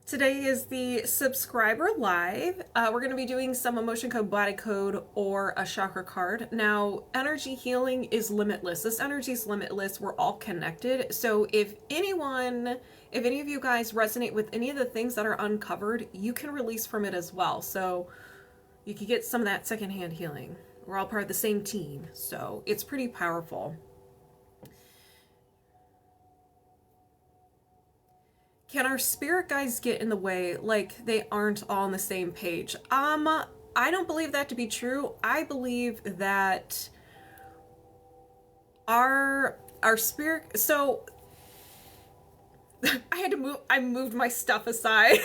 Today is the subscriber live. We're going to be doing some emotion code, body code, or a chakra card. Now, energy healing is limitless. This energy is limitless. We're all connected. So if any of you guys resonate with any of the things that are uncovered, you can release from it as well. So you can get some of that secondhand healing. We're all part of the same team. So it's pretty powerful. Can our spirit guides get in the way like they aren't all on the same page? I don't believe that to be true. I believe that our spirit, so I moved my stuff aside.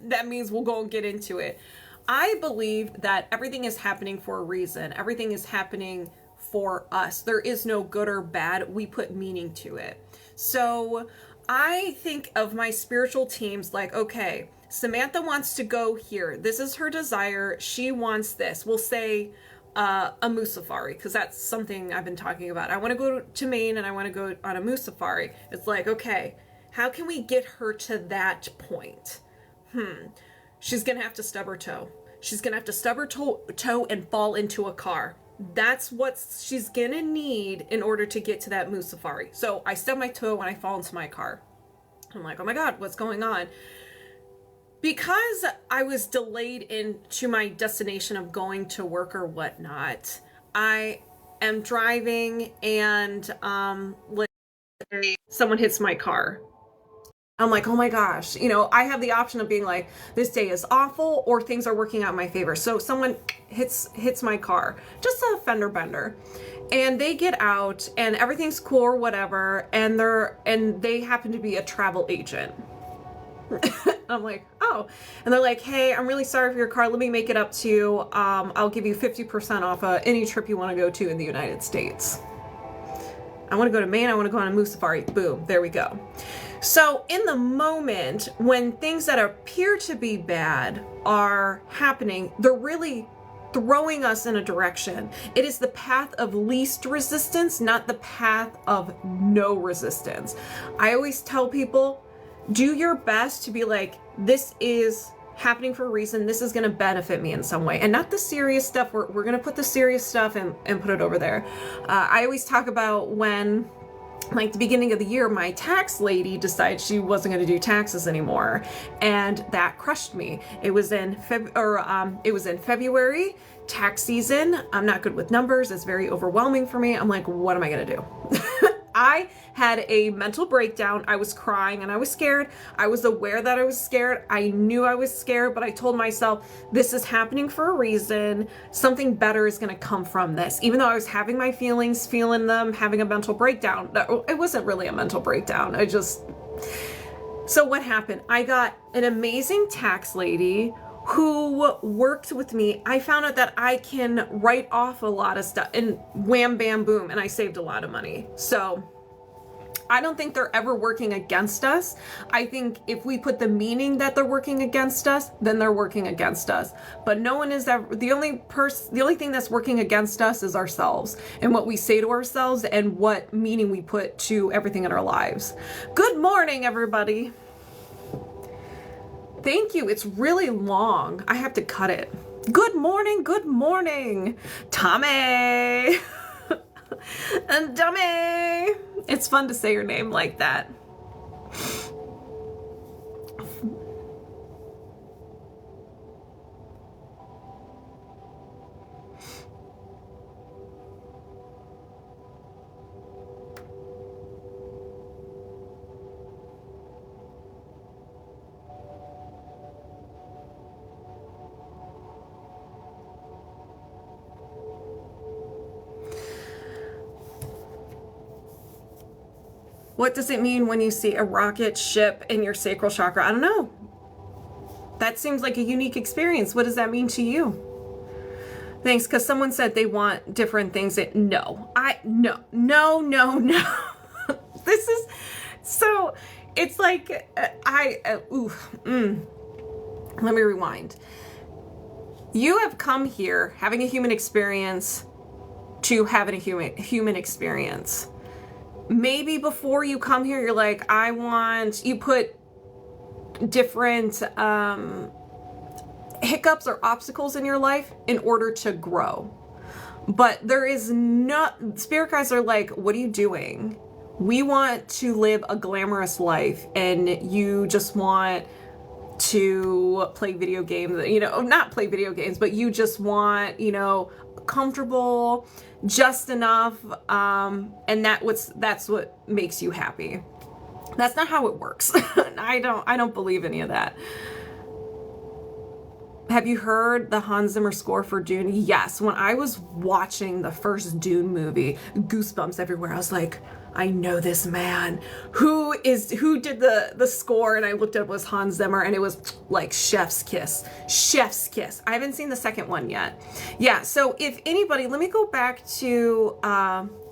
that means we'll go and get into it. I believe that everything is happening for a reason. Everything is happening for us. There is no good or bad. We put meaning to it. So I think of my spiritual teams like, okay, Samantha wants to go here. This is her desire. She wants this. We'll say a moose safari, because that's something I've been talking about. I want to go to Maine and I want to go on a moose safari. It's like, okay, how can we get her to that point? She's going to have to stub her toe. She's going to have to stub her toe and fall into a car. That's what she's gonna need in order to get to that moose safari. So I stub my toe when I fall into my car. I'm like, oh my God, what's going on? Because I was delayed into my destination of going to work or whatnot, I am driving and someone hits my car. I'm like, oh my gosh, I have the option of being like, this day is awful, or things are working out in my favor. So someone hits my car, just a fender bender, and they get out and everything's cool or whatever, and they happen to be a travel agent. I'm like, oh, and they're like, hey, I'm really sorry for your car. Let me make it up to you. I'll give you 50% off any trip you want to go to in the United States. I want to go to Maine. I want to go on a moose safari. Boom, there we go. So in the moment when things that appear to be bad are happening, they're really throwing us in a direction. It is the path of least resistance, not the path of no resistance. I always tell people, do your best to be like, this is happening for a reason. This is going to benefit me in some way, and not the serious stuff. We're going to put the serious stuff and put it over there. I always talk about when, like the beginning of the year, my tax lady decided she wasn't going to do taxes anymore, and that crushed me. It was in February, tax season. I'm not good with numbers. It's very overwhelming for me. I'm like, what am I going to do? I had a mental breakdown. I was crying and I was scared. I was aware that I was scared. I knew I was scared, but I told myself, this is happening for a reason. Something better is going to come from this. Even though I was having my feelings, feeling them, having a mental breakdown. It wasn't really a mental breakdown. So what happened? I got an amazing tax lady who worked with me. I found out that I can write off a lot of stuff, and wham, bam, boom, and I saved a lot of money. So I don't think they're ever working against us. I think if we put the meaning that they're working against us, then they're working against us. But no one is ever, the only thing that's working against us is ourselves, and what we say to ourselves and what meaning we put to everything in our lives. Good morning, everybody. Thank you. It's really long. I have to cut it. Good morning. Good morning, Tommy. And Dummy. It's fun to say your name like that. What does it mean when you see a rocket ship in your sacral chakra? I don't know. That seems like a unique experience. What does that mean to you? Thanks, because someone said they want different things. No. No. This is, so it's like, let me rewind. You have come here having a human experience to having a human experience. Maybe before you come here, you're like, you put different hiccups or obstacles in your life in order to grow. But there is not, spirit guides are like, what are you doing? We want to live a glamorous life, and you just want to play video games, you know, not play video games, but you just want, you know, comfortable, just enough, and that's what makes you happy. That's not how it works. I don't believe any of that. Have you heard the Hans Zimmer score for Dune? Yes. When I was watching the first Dune movie, goosebumps everywhere. I was like, I know this man. Who did the score? And I looked up, it was Hans Zimmer, and it was like chef's kiss. Chef's kiss. I haven't seen the second one yet. Yeah, so if anybody, let me go back to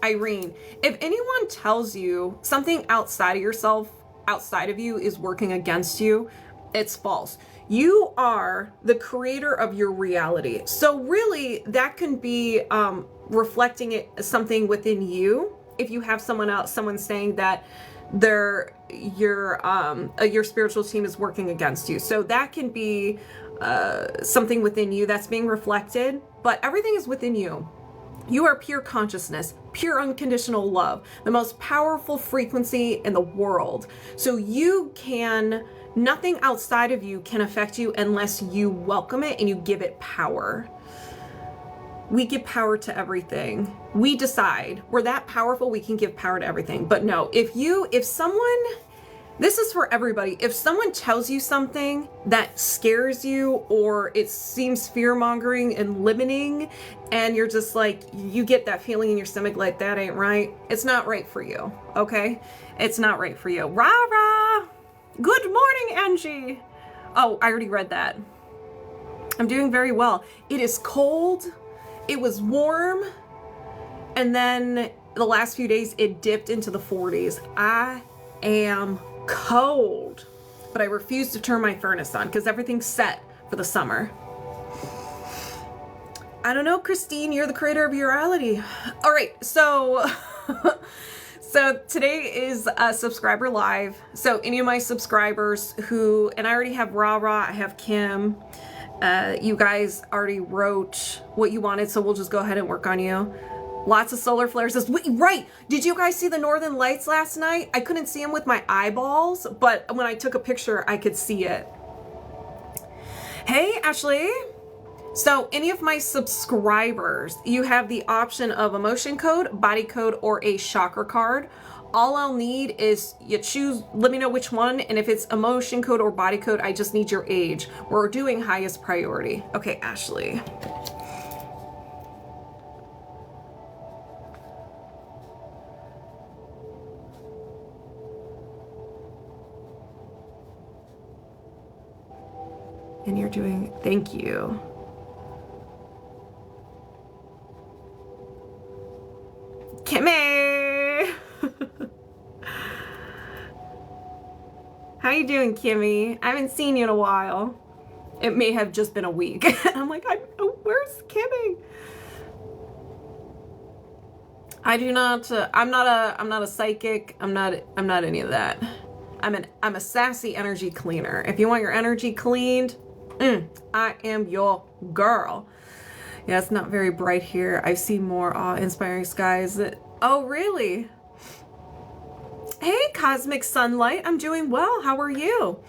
Irene. If anyone tells you something outside of yourself, outside of you is working against you, it's false. You are the creator of your reality. So really that can be reflecting something within you. If you have someone saying that your spiritual team is working against you. So that can be something within you that's being reflected, but everything is within you. You are pure consciousness, pure unconditional love, the most powerful frequency in the world. So nothing outside of you can affect you unless you welcome it and you give it power. We give power to everything. We decide we're that powerful, we can give power to everything. But no, if someone, this is for everybody. If someone tells you something that scares you, or it seems fear-mongering and limiting, and you're just like, you get that feeling in your stomach like that ain't right, it's not right for you, okay? It's not right for you. RaRa! Good morning, Angie! Oh, I already read that. I'm doing very well. It is cold. It was warm, and then the last few days it dipped into the 40s. I am cold, but I refuse to turn my furnace on because everything's set for the summer. I don't know, Christine, you're the creator of your reality. All right, so so today is a subscriber live. So any of my subscribers who, and I already have RaRa, I have Kim. You guys already wrote what you wanted, so we'll just go ahead and work on you. Lots of solar flares. Right, did you guys see the northern lights last night? I couldn't see them with my eyeballs, but when I took a picture, I could see it. Hey, Ashley. So any of my subscribers, you have the option of emotion code, body code, or a chakra card. All I'll need is you choose, let me know which one, and if it's emotion code or body code, I just need your age. We're doing highest priority. Okay, Ashley. And you're doing, thank you. Kimmi! How you doing, Kimmi? I haven't seen you in a while. It may have just been a week. I'm like, where's Kimmi? I do not. I'm not a psychic. I'm not any of that. I'm a sassy energy cleaner. If you want your energy cleaned, I am your girl. Yeah, it's not very bright here. I've seen more awe-inspiring skies. Oh, really? Hey, Cosmic Sunlight. I'm doing well. How are you?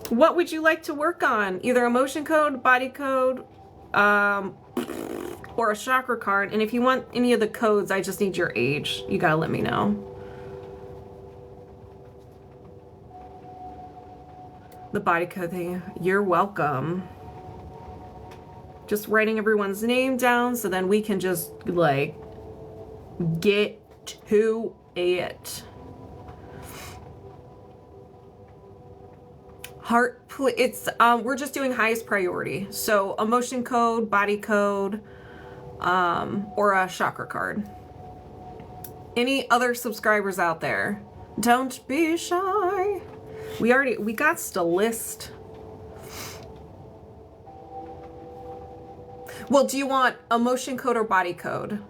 What would you like to work on? Either emotion code, body code, or a chakra card. And if you want any of the codes, I just need your age. You gotta let me know. The body code thing. You're welcome. Just writing everyone's name down so then we can just like get to it. Heart, it's we're just doing highest priority. So emotion code, body code, or a chakra card. Any other subscribers out there? Don't be shy. We got the list. Well, do you want emotion code or body code?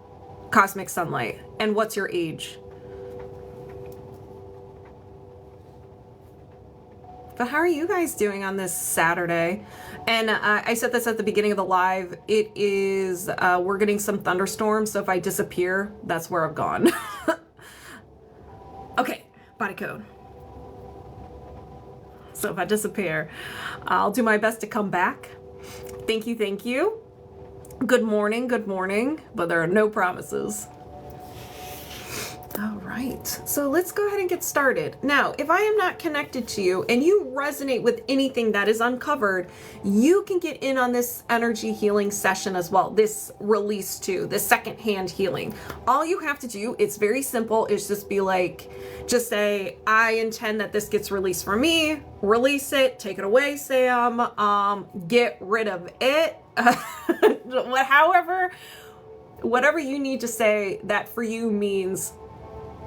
Cosmic Sunlight. And what's your age? But how are you guys doing on this Saturday? And I said this at the beginning of the live. It is, we're getting some thunderstorms, so if I disappear, that's where I've gone. Okay, body code. So if I disappear, I'll do my best to come back. Thank you, thank you. Good morning, but there are no promises. All right, so let's go ahead and get started. Now, if I am not connected to you and you resonate with anything that is uncovered, you can get in on this energy healing session as well, this release too, this secondhand healing. All you have to do, it's very simple, is just be like, just say, I intend that this gets released for me, release it, take it away, Sam, get rid of it, whatever you need to say that for you means,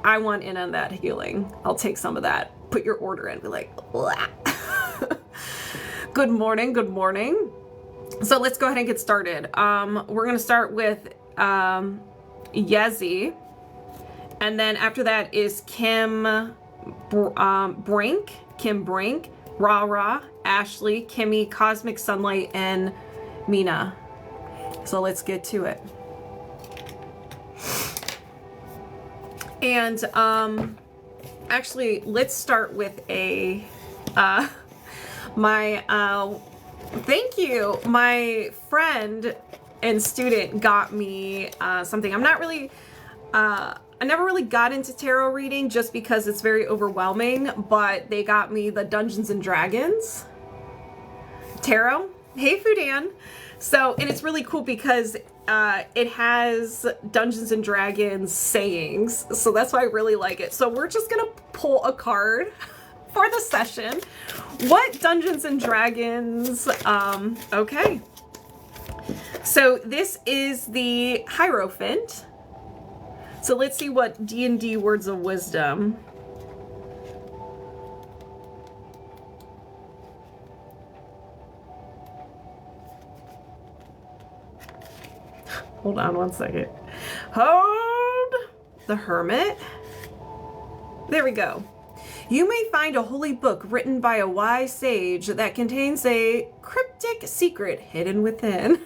I want in on that healing. I'll take some of that. Put your order in. Be like, good morning. So let's go ahead and get started. We're going to start with Yezi. And then after that is Kimbrinkbre, RaRa, Ashley, Kimmi, Cosmic Sunlight, and Minnas. So let's get to it. And actually, let's start with a thank you. My friend and student got me something. I never really got into tarot reading just because it's very overwhelming, but they got me the Dungeons and Dragons tarot. Hey, Fudan. So, and it's really cool because it has Dungeons and Dragons sayings. So that's why I really like it. So we're just going to pull a card for the session. What Dungeons and Dragons? Okay. So this is the Hierophant. So let's see what D&D words of wisdom. Hold on one second. Hold the Hermit. There we go. You may find a holy book written by a wise sage that contains a cryptic secret hidden within.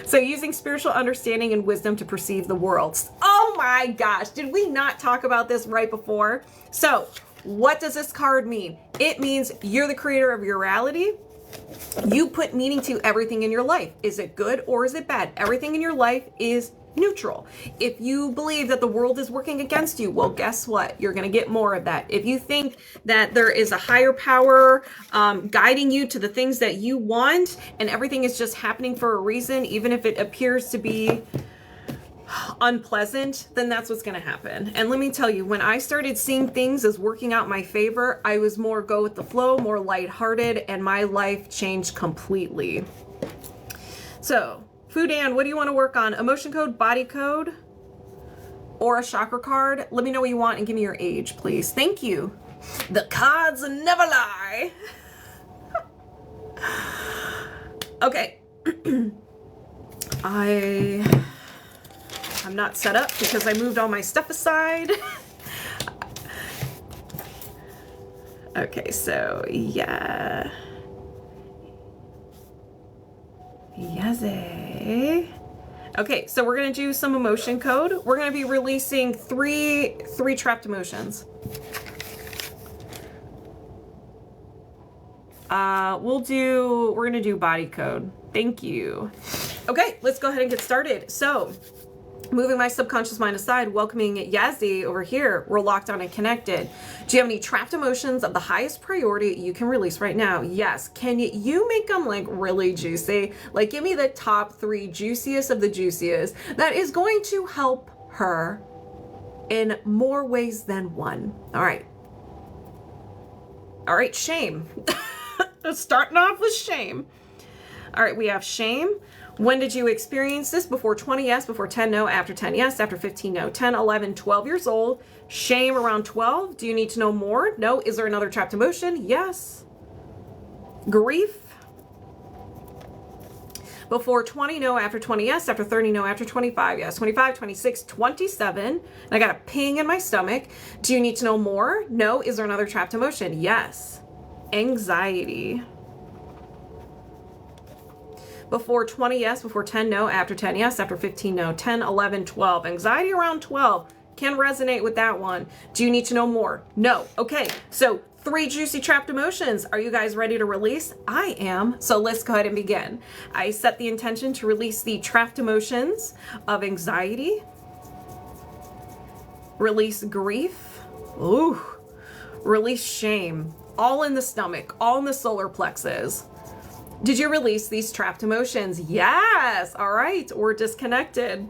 So using spiritual understanding and wisdom to perceive the world. Oh my gosh, did we not talk about this right before? So what does this card mean? It means you're the creator of your reality. You put meaning to everything in your life. Is it good or is it bad? Everything in your life is neutral. If you believe that the world is working against you, well, guess what? You're going to get more of that. If you think that there is a higher power guiding you to the things that you want and everything is just happening for a reason, even if it appears to be unpleasant, then that's what's going to happen. And let me tell you, when I started seeing things as working out my favor, I was more go with the flow, more lighthearted, and my life changed completely. So, Fudan, what do you want to work on? Emotion code, body code, or a chakra card? Let me know what you want and give me your age, please. Thank you. The cards never lie. Okay. I'm not set up because I moved all my stuff aside. Okay, so yeah. Yeze. Okay, so we're gonna do some emotion code. We're gonna be releasing three trapped emotions. We're gonna do body code. Thank you. Okay, let's go ahead and get started. So, moving my subconscious mind aside, welcoming Yazzie over here. We're locked on and connected. Do you have any trapped emotions of the highest priority you can release right now? Yes. Can you make them like really juicy? Like give me the top 3 juiciest of the juiciest that is going to help her in more ways than one. All right. All right, shame. Starting off with shame. All right, we have shame. When did you experience this? Before 20, yes. Before 10, no. After 10, yes. After 15, no. 10, 11, 12 years old. Shame around 12. Do you need to know more? No. Is there another trapped emotion? Yes. Grief. Before 20, no. After 20, yes. After 30, no. After 25, yes. 25, 26, 27. And I got a ping in my stomach. Do you need to know more? No. Is there another trapped emotion? Yes. Anxiety. Before 20, yes. Before 10, no. After 10, yes. After 15, no. 10, 11, 12. Anxiety around 12. Can resonate with that one. Do you need to know more? No. Okay, so 3 juicy trapped emotions. Are you guys ready to release? I am. So let's go ahead and begin. I set the intention to release the trapped emotions of anxiety, release grief, ooh, release shame, all in the stomach, all in the solar plexus. Did you release these trapped emotions? Yes. All right, we're disconnected.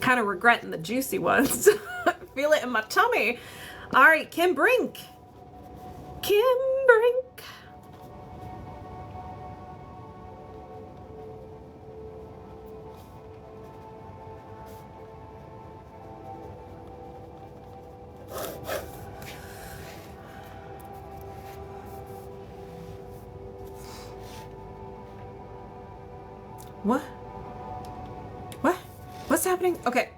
Kind of regretting the juicy ones. Feel it in my tummy. All right, Kimbrinkbre. Kimbrinkbre. What? What? What's happening? Okay.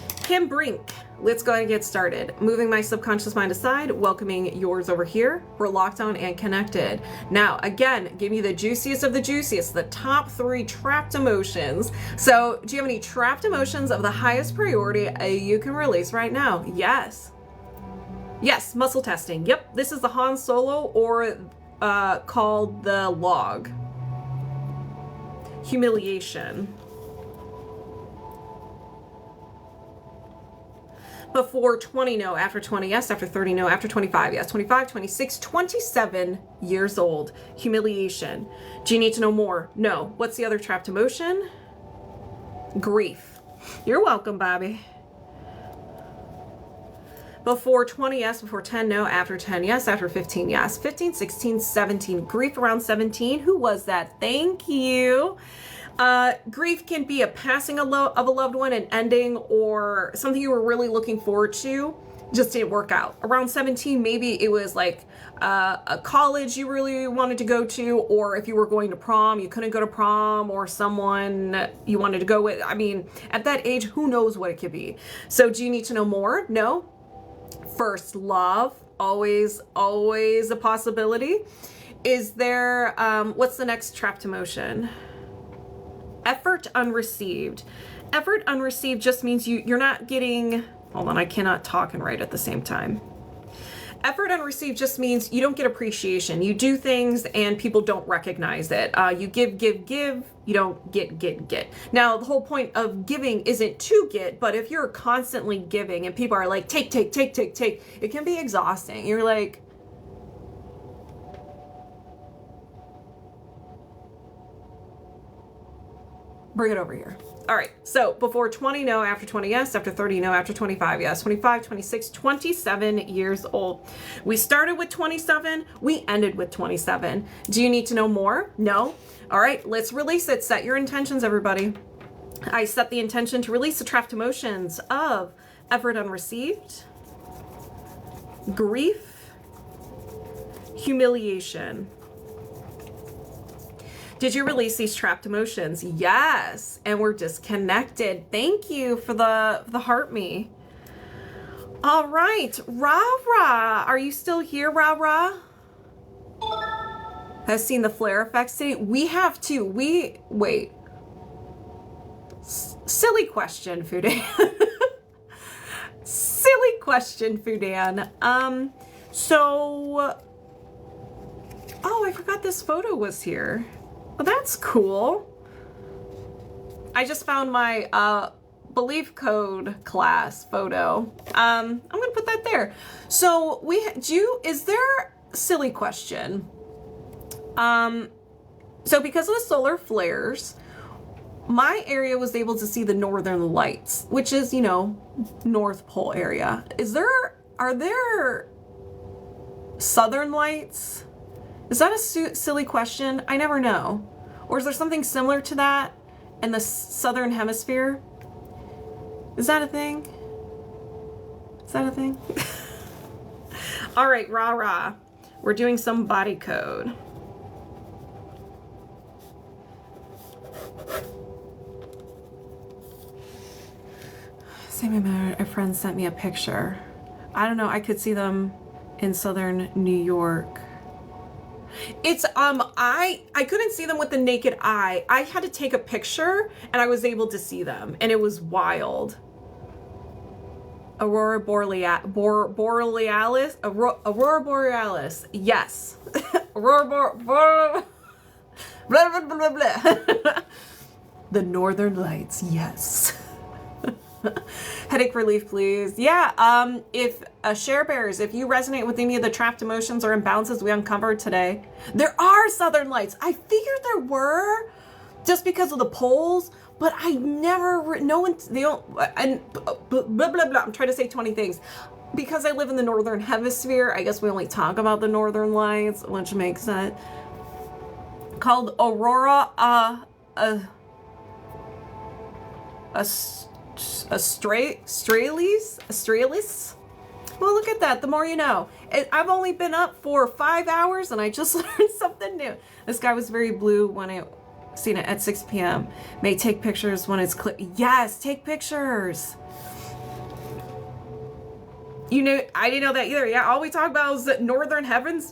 Kimbrinkbre. Let's go ahead and get started. Moving my subconscious mind aside, welcoming yours over here. We're locked on and connected. Now, again, give me the juiciest of the juiciest, the top 3 trapped emotions. So, do you have any trapped emotions of the highest priority you can release right now? Yes. Yes, muscle testing. Yep, this is the Han Solo, or called the log. Humiliation. Before 20, no. After 20, yes. After 30, no. After 25, yes. 25, 26, 27 years old. Humiliation. Do you need to know more? No. What's the other trapped emotion? Grief. You're welcome, Bobby. Before 20, yes. Before 10, no. After 10, yes. After 15, yes. 15, 16, 17. Grief around 17. Who was that? Thank you. Grief can be a passing of a loved one, an ending, or something you were really looking forward to just didn't work out. Around 17, maybe it was like a college you really wanted to go to, or if you were going to prom, you couldn't go to prom, or someone you wanted to go with. I mean, at that age, who knows what it could be. So do you need to know more? No. First love, always a possibility. Is there, what's the next trapped emotion? Effort unreceived. Effort unreceived just means you're not getting, hold on, I cannot talk and write at the same time. Effort unreceived just means you don't get appreciation. You do things and people don't recognize it. You give, you don't get. Now, the whole point of giving isn't to get, but if you're constantly giving and people are like, take, it can be exhausting. You're like, bring it over here. All right, so before 20, no. After 20, yes. After 30, no. After 25, yes. 25, 26, 27 years old. We started with 27. We ended with 27. Do you need to know more? No. All right, let's release it. Set your intentions, everybody. I set the intention to release the trapped emotions of effort unreceived, grief, humiliation. Did you release these trapped emotions? Yes. And we're disconnected. Thank you for the heart me. All right. RaRa. Are you still here, RaRa? Has seen the flare effects today? We have to. Wait. Silly question, Fudan. Silly question, Fudan. Oh, I forgot this photo was here. Well, that's cool. I just found my belief code class photo. I'm gonna put that there. So is there, silly question. So because of the solar flares, my area was able to see the northern lights, which is, North Pole area. Are there southern lights? Is that a silly question? I never know. Or is there something similar to that in the southern hemisphere? Is that a thing? Is that a thing? All right, RaRa. We're doing some body code. Same amount. A friend sent me a picture. I don't know. I could see them in southern New York. It's I couldn't see them with the naked eye. I had to take a picture and I was able to see them, and it was wild. Aurora Borealis. Aurora Borealis. Yes. Aurora blah, blah, blah, blah. The Northern Lights. Yes. Headache relief, please. Yeah. If share bears, if you resonate with any of the trapped emotions or imbalances we uncovered today, there are Southern Lights. I figured there were, just because of the polls. But I never, no one, they don't, and blah, blah, blah, I'm trying to say 20 things. Because I live in the Northern Hemisphere, I guess we only talk about the Northern Lights, which makes sense. Called Aurora, Australis? Well, look at that, the more you know. I've only been up for 5 hours and I just learned something new. The sky was very blue when I seen it at 6 p.m. May take pictures when it's clear. Yes, take pictures. You know, I didn't know that either. Yeah, all we talk about is the northern heaven.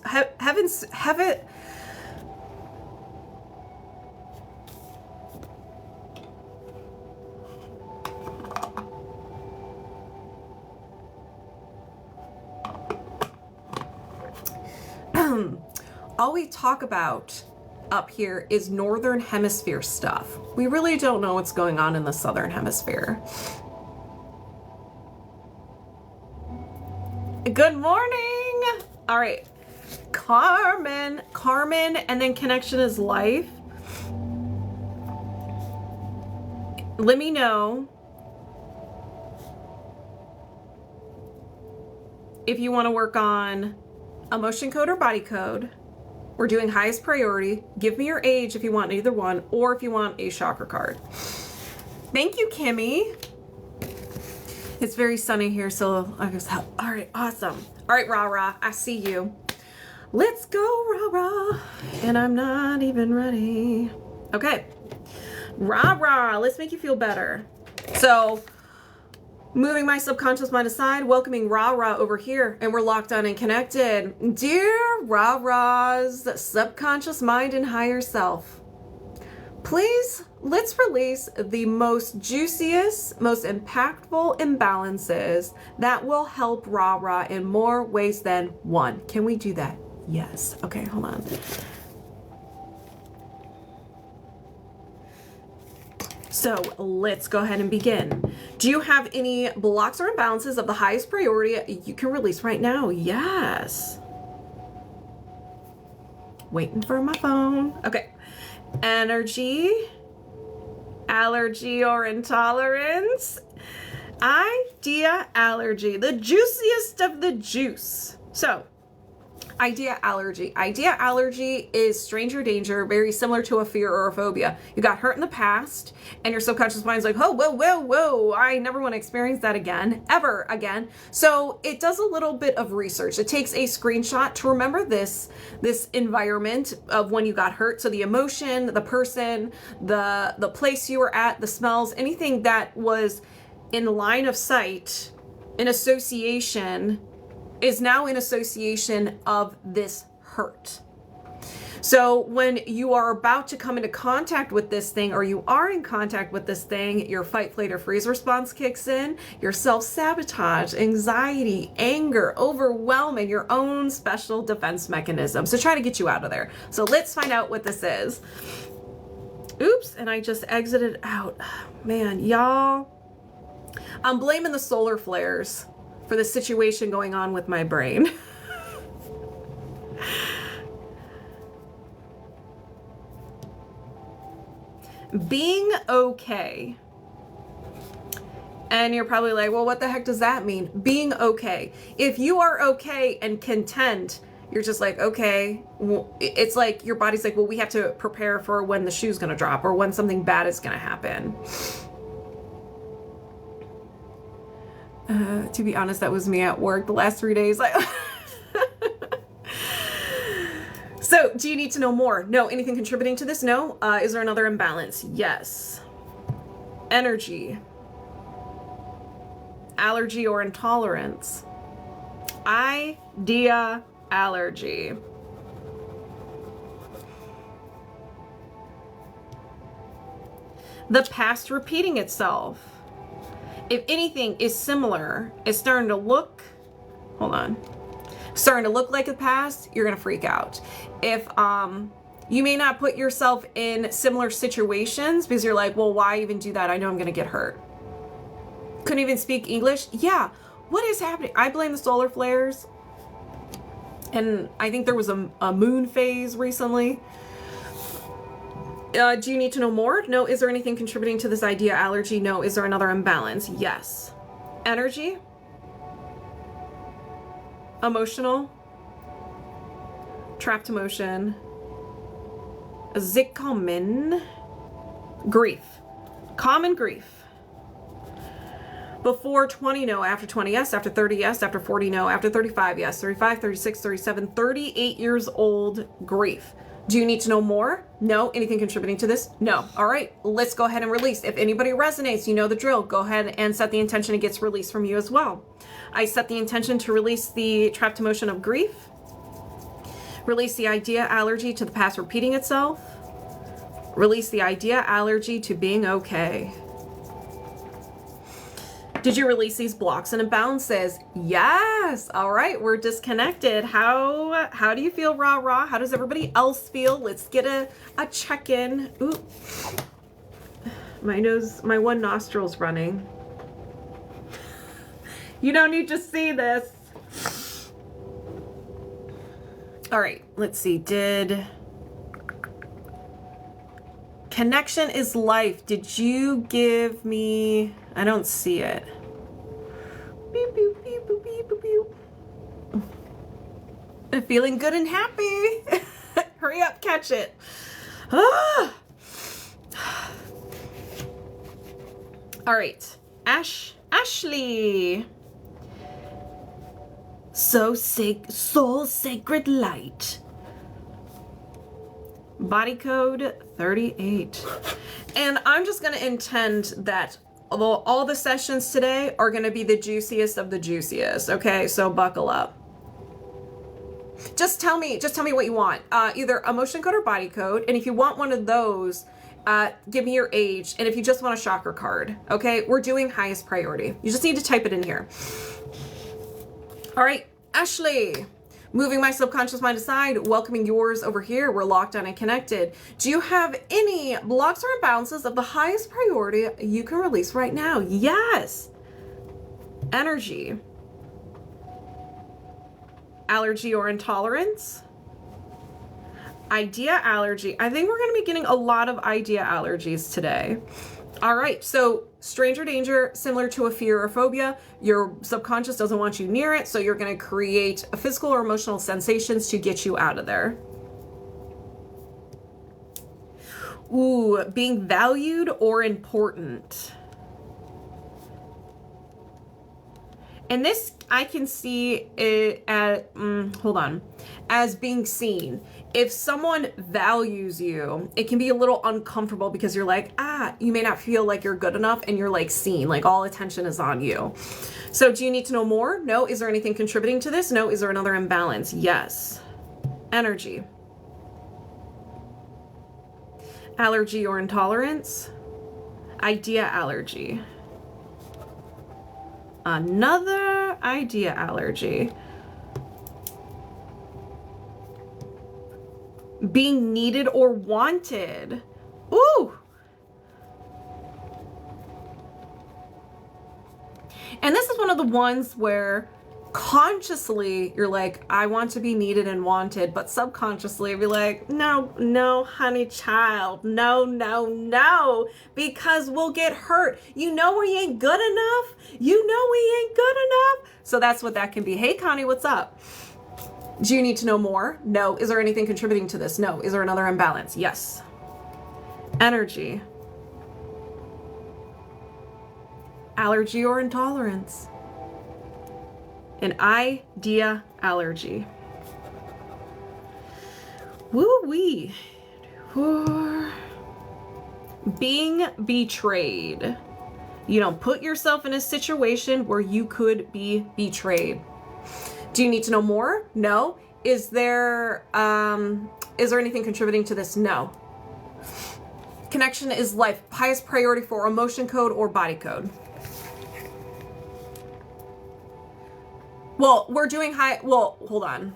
All we talk about up here is northern hemisphere stuff. We really don't know what's going on in the southern hemisphere. Good morning. All right, Carmen, and then Connectionislife. Let me know if you want to work on emotion code or body code. We're doing highest priority. Give me your age if you want either one, or if you want a chakra card. Thank you, Kimmi. It's very sunny here, so I guess, all right, awesome. All right, RaRa, I see you. Let's go, RaRa. And I'm not even ready. Okay, RaRa, let's make you feel better. So, moving my subconscious mind aside, welcoming RaRa over here, and we're locked on and connected. Dear RaRa's subconscious mind and higher self, please, let's release the most juiciest, most impactful imbalances that will help RaRa in more ways than one. Can we do that? Yes. Okay, hold on. So let's go ahead and begin. Do you have any blocks or imbalances of the highest priority you can release right now? Yes. Waiting for my phone. Okay. Energy, allergy or intolerance, idea allergy, the juiciest of the juice. So, idea allergy is stranger danger, very similar to a fear or a phobia. You got hurt in the past and your subconscious mind's like, oh, whoa, I never want to experience that again, ever again. So it does a little bit of research. It takes a screenshot to remember this environment of when you got hurt. So the emotion, the person, the place you were at, the smells, anything that was in line of sight, in association, is now in association of this hurt. So when you are about to come into contact with this thing, or you are in contact with this thing, your fight, flight, or freeze response kicks in, your self-sabotage, anxiety, anger, overwhelming, your own special defense mechanism. So try to get you out of there. So let's find out what this is. Oops, and I just exited out. Man, y'all, I'm blaming the solar flares for the situation going on with my brain. Being okay. And you're probably like, well, what the heck does that mean? Being okay. If you are okay and content, you're just like, okay. Well, it's like your body's like, well, we have to prepare for when the shoe's gonna drop or when something bad is gonna happen. To be honest, that was me at work the last 3 days. So, do you need to know more? No. Anything contributing to this? No. Is there another imbalance? Yes. Energy. Allergy or intolerance. Idea allergy. The past repeating itself. If anything is similar, it's starting to look, hold on, starting to look like the past, you're gonna freak out. If you may not put yourself in similar situations because you're like, well, why even do that? I know I'm gonna get hurt. Couldn't even speak English. Yeah, what is happening? I blame the solar flares. And I think there was a moon phase recently. Do you need to know more? No. Is there anything contributing to this idea allergy? No. Is there another imbalance? Yes. Energy? Emotional? Trapped emotion? Common grief. Common grief. Before 20, no. After 20, yes. After 30, yes. After 40, no. After 35, yes. 35, 36, 37, 38 years old, grief. Do you need to know more? No. Anything contributing to this? No. All right, let's go ahead and release. If anybody resonates, you know the drill. Go ahead and set the intention it gets released from you as well. I set the intention to release the trapped emotion of grief. Release the idea allergy to the past repeating itself. Release the idea allergy to being okay. Did you release these blocks and imbalances? Yes. All right, we're disconnected. How do you feel, RaRa? How does everybody else feel? Let's get a check-in. Ooh. My one nostril's running. You don't need to see this. All right, let's see. Connection is life. Did you give me... I don't see it. Beep, beep, beep, beep, beep, beep, beep. I'm feeling good and happy. Hurry up, catch it. Ah. All right, Ashley. Soul sacred light. Body code 38. And I'm just going to intend that all the sessions today are going to be the juiciest of the juiciest. Okay, so buckle up. Just tell me what you want. Either emotion code or body code. And if you want one of those, give me your age. And if you just want a chakra card, okay, we're doing highest priority. You just need to type it in here. All right, Ashley. Moving my subconscious mind aside, welcoming yours over here. We're locked on and connected. Do you have any blocks or imbalances of the highest priority you can release right now? Yes. Energy. Allergy or intolerance. Idea allergy. I think we're going to be getting a lot of idea allergies today. All right, so stranger danger, similar to a fear or phobia, your subconscious doesn't want you near it, so you're going to create a physical or emotional sensations to get you out of there. Ooh, being valued or important. And this, I can see it at, as being seen. If someone values you, it can be a little uncomfortable because you're like, you may not feel like you're good enough and you're like seen, like all attention is on you. So do you need to know more? No. Is there anything contributing to this? No. Is there another imbalance? Yes. Energy. Allergy or intolerance. Idea allergy. Another idea allergy. Being needed or wanted. Ooh. And this is one of the ones where consciously you're like, I want to be needed and wanted, but subconsciously you'll be like, no, honey child, no, because we'll get hurt. You know we ain't good enough. So that's what that can be. Hey, Connie, what's up? Do you need to know more? No. Is there anything contributing to this? No. Is there another imbalance? Yes. Energy. Allergy or intolerance. An idea allergy. Woo-wee. Being betrayed. You don't put yourself in a situation where you could be betrayed. Do you need to know more? No. Is there anything contributing to this? No. Connection is life. Highest priority for emotion code or body code? Well, we're doing hold on.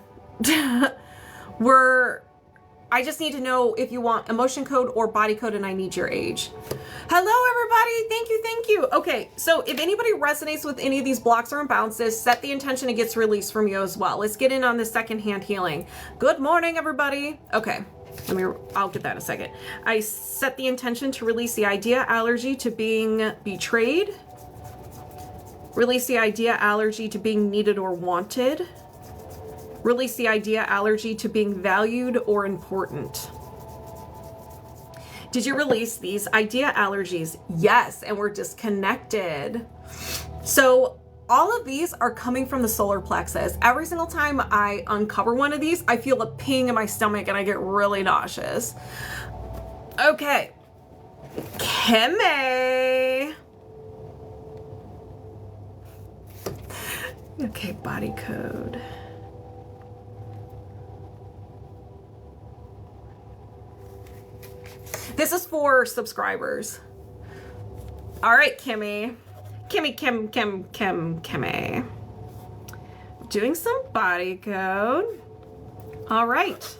I just need to know if you want emotion code or body code, and I need your age. Hello, everybody. Thank you. Okay, so if anybody resonates with any of these blocks or imbalances, set the intention it gets released from you as well. Let's get in on the secondhand healing. Good morning, everybody. Okay, I'll get that in a second. I set the intention to release the idea allergy to being betrayed. Release the idea allergy to being needed or wanted. Release the idea allergy to being valued or important. Did you release these idea allergies? Yes, and we're disconnected. So all of these are coming from the solar plexus. Every single time I uncover one of these, I feel a ping in my stomach and I get really nauseous. Okay, Kimmi. Okay, body code. This is for subscribers. All right, Kimmi. Kimmi. Doing some body code. All right.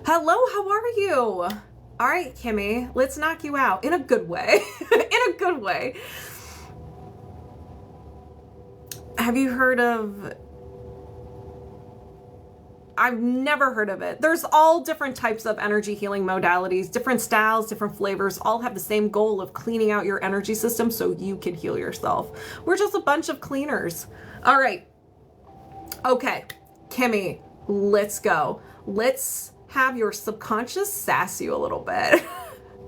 Hello, how are you? All right, Kimmi, let's knock you out in a good way. In a good way. Have you heard of... I've never heard of it. There's all different types of energy healing modalities, different styles, different flavors, all have the same goal of cleaning out your energy system so you can heal yourself. We're just a bunch of cleaners. All right. Okay, Kimmi, let's go. Let's have your subconscious sass you a little bit.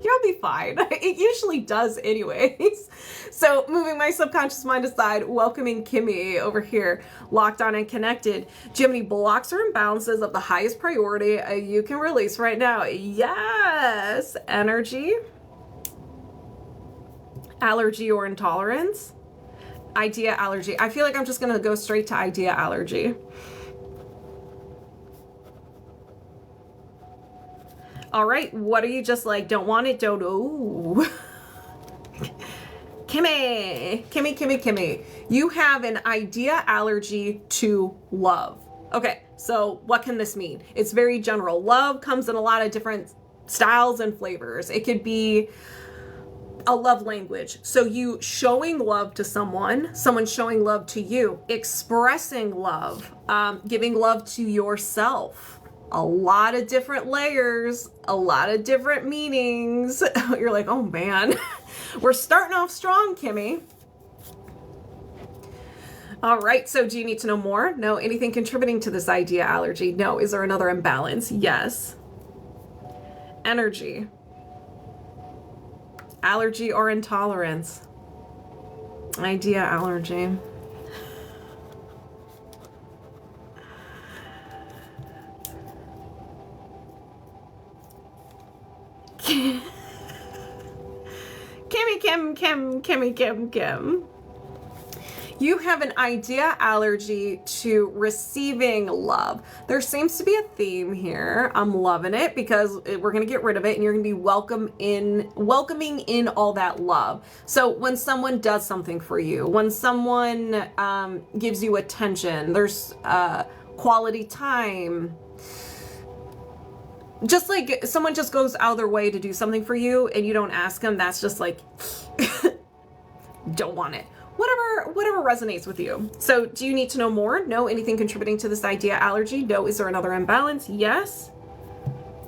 You'll be fine. It usually does anyways. So moving my subconscious mind aside, welcoming Kimmi over here, locked on and connected. Do you have any blocks or imbalances of the highest priority you can release right now? Yes. Energy, allergy or intolerance, idea allergy. I feel like I'm just gonna go straight to idea allergy. All right, what are you just like, don't want it, don't, ooh. Kimmi. You have an idea allergy to love. Okay, so what can this mean? It's very general. Love comes in a lot of different styles and flavors. It could be a love language. So you showing love to someone showing love to you, expressing love, giving love to yourself. A lot of different layers, a lot of different meanings. You're like, oh man, we're starting off strong, Kimmi. All right, so do you need to know more? No. Anything contributing to this idea allergy? No. Is there another imbalance? Yes. Energy. Allergy or intolerance? Idea allergy. Kim. You have an idea allergy to receiving love. There seems to be a theme here. I'm loving it because we're going to get rid of it and you're going to be welcoming in all that love. So when someone does something for you, when someone gives you attention, there's quality time. Just like someone just goes out of their way to do something for you and you don't ask them, that's just like, don't want it. Whatever resonates with you. So do you need to know more? No. Anything contributing to this idea allergy? No. Is there another imbalance? Yes.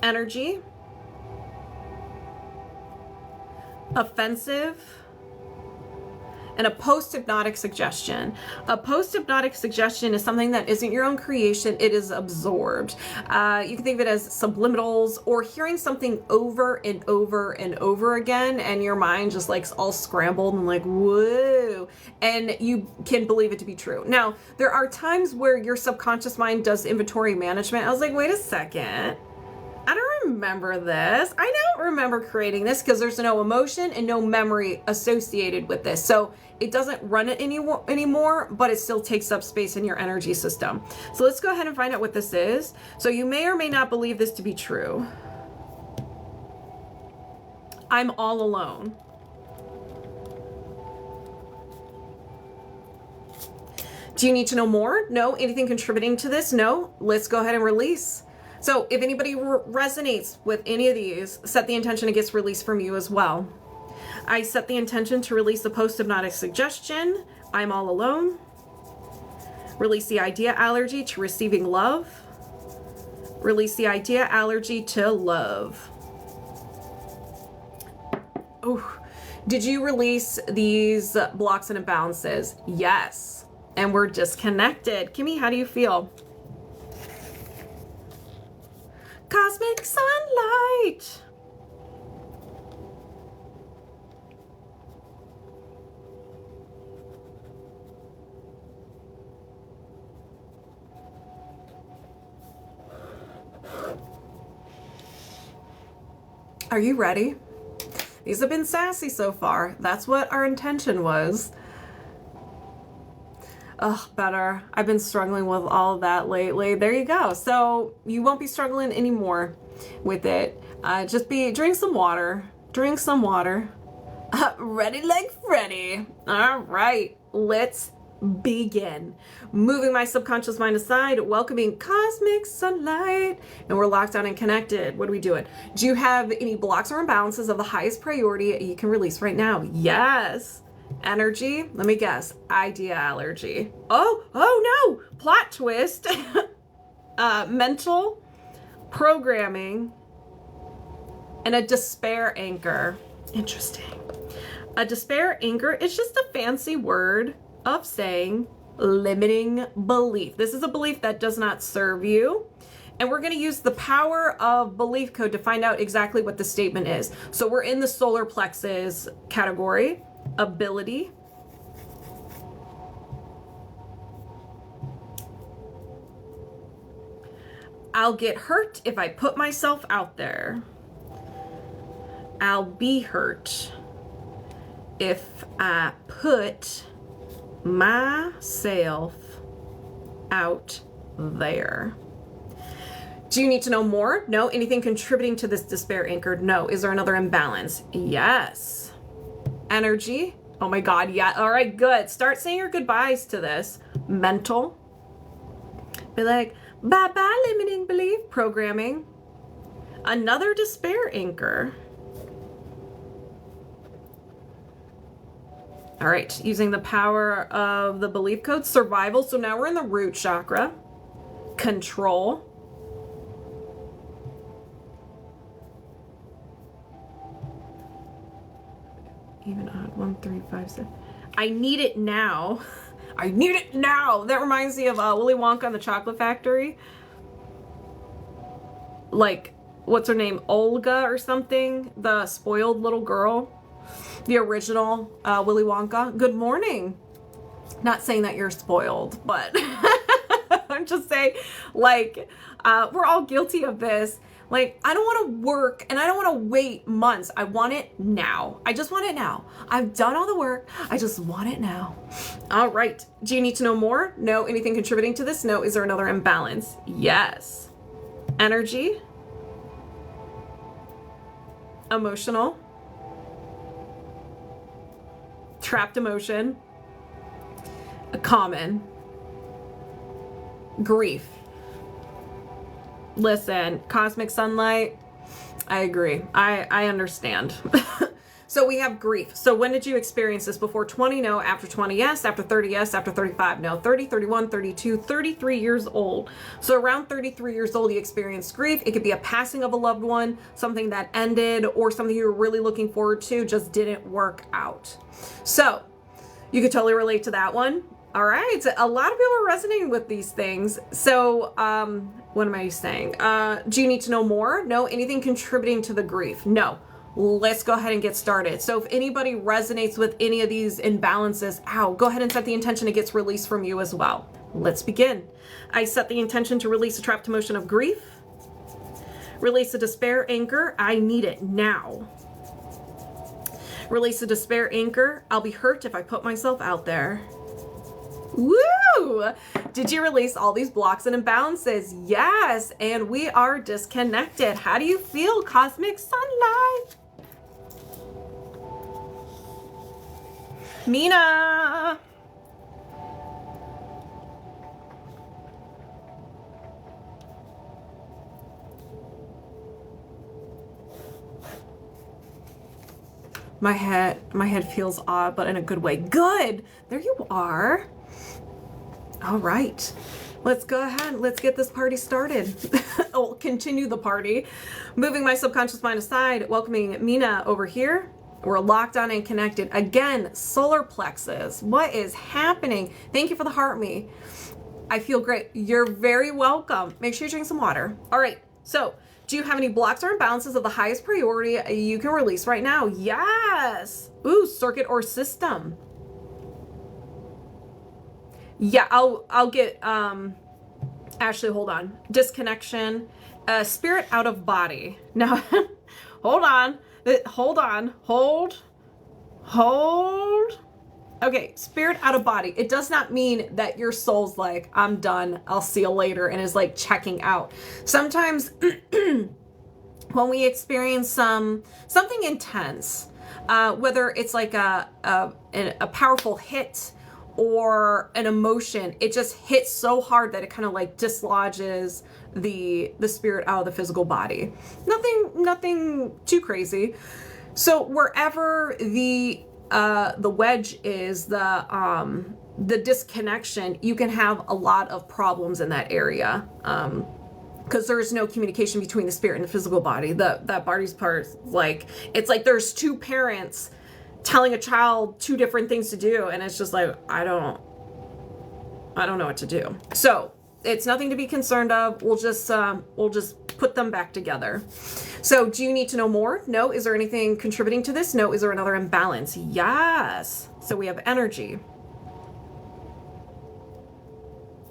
Energy. Offensive. And a post-hypnotic suggestion. A post-hypnotic suggestion is something that isn't your own creation. It is absorbed. You can think of it as subliminals or hearing something over and over and over again and your mind just like all scrambled and like, whoa. And you can believe it to be true. Now, there are times where your subconscious mind does inventory management. I was like, wait a second. I don't remember this. I don't remember creating this because there's no emotion and no memory associated with this. So it doesn't run it anymore, but it still takes up space in your energy system. So let's go ahead and find out what this is. So you may or may not believe this to be true. I'm all alone. Do you need to know more? No. Anything contributing to this? No. Let's go ahead and release. So if anybody resonates with any of these, set the intention it gets released from you as well. I set the intention to release the post-hypnotic suggestion. I'm all alone. Release the idea allergy to receiving love. Release the idea allergy to love. Oh, did you release these blocks and imbalances? Yes. And we're disconnected. Kimmi, how do you feel? Cosmic sunlight. Are you ready? These have been sassy so far. That's what our intention was. Ugh, better. I've been struggling with all of that lately. There you go. So you won't be struggling anymore with it. Just drink some water. Drink some water. Ready like Freddy. All right, let's begin. Moving my subconscious mind aside, welcoming cosmic sunlight, and we're locked on and connected. What are we doing? Do you have any blocks or imbalances of the highest priority you can release right now? Yes. Energy, let me guess, idea allergy. Oh no, plot twist. Mental, programming, and a despair anchor. Interesting. A despair anchor is just a fancy word of saying limiting belief. This is a belief that does not serve you. And we're going to use the power of belief code to find out exactly what the statement is. So we're in the solar plexus category. Ability. I'll get hurt if I put myself out there. I'll be hurt if I put myself out there. Do you need to know more? No. Anything contributing to this despair anchor? No. Is there another imbalance? Yes. Energy. Oh my God. Yeah. All right. Good. Start saying your goodbyes to this. Mental. Be like, bye-bye, limiting belief. Programming. Another despair anchor. All right. Using the power of the belief code. Survival. So now we're in the root chakra. Control. Even odd, 1, 3, 5, 6. I need it now. I need it now. That reminds me of Willy Wonka and the Chocolate Factory. Like, what's her name? Olga or something? The spoiled little girl. The original Willy Wonka. Good morning. Not saying that you're spoiled, but I'm just saying, like, we're all guilty of this. Like, I don't want to work and I don't want to wait months. I want it now. I just want it now. I've done all the work. I just want it now. All right. Do you need to know more? No. Anything contributing to this? No. Is there another imbalance? Yes. Energy. Emotional. Trapped emotion. Common. Grief. Listen, cosmic sunlight, I agree. I understand. So we have grief. So when did you experience this? Before 20? No. After 20? Yes. After 30? Yes. After 35? No. 30, 31, 32, 33 years old. So around 33 years old, you experienced grief. It could be a passing of a loved one, something that ended, or something you were really looking forward to just didn't work out. So you could totally relate to that one. All right. A lot of people are resonating with these things. So, what am I saying? Do you need to know more? No. Anything contributing to the grief? No. Let's go ahead and get started. So if anybody resonates with any of these imbalances, go ahead and set the intention it gets released from you as well. Let's begin. I set the intention to release a trapped emotion of grief. Release the despair anchor. I need it now. Release the despair anchor. I'll be hurt if I put myself out there. Woo! Did you release all these blocks and imbalances? Yes, and we are disconnected. How do you feel, cosmic sunlight? Mina! My head feels odd, but in a good way. Good! There you are. All right. Let's go ahead. Let's get this party started. I'll continue the party. Moving my subconscious mind aside, welcoming Mina over here. We're locked on and connected. Again, solar plexus. What is happening? Thank you for the heart me. I feel great. You're very welcome. Make sure you drink some water. All right. So, do you have any blocks or imbalances of the highest priority you can release right now? Yes. Ooh, circuit or system. Yeah, I'll get, Ashley, hold on. Disconnection, spirit out of body. Now, hold on. Hold. Okay, spirit out of body. It does not mean that your soul's like, I'm done, I'll see you later, and is like checking out. Sometimes when we experience something intense, whether it's like a powerful hit or an emotion, it just hits so hard that it kind of like dislodges the spirit out of the physical body. Nothing too crazy. So wherever the wedge is, the disconnection, you can have a lot of problems in that area, because there's no communication between the spirit and the physical body. That body's part, like, it's like there's two parents telling a child two different things to do, and it's just like, I don't know what to do. So it's nothing to be concerned of. We'll just put them back together. So do you need to know more? No. Is there anything contributing to this? No. Is there another imbalance? Yes. So we have energy,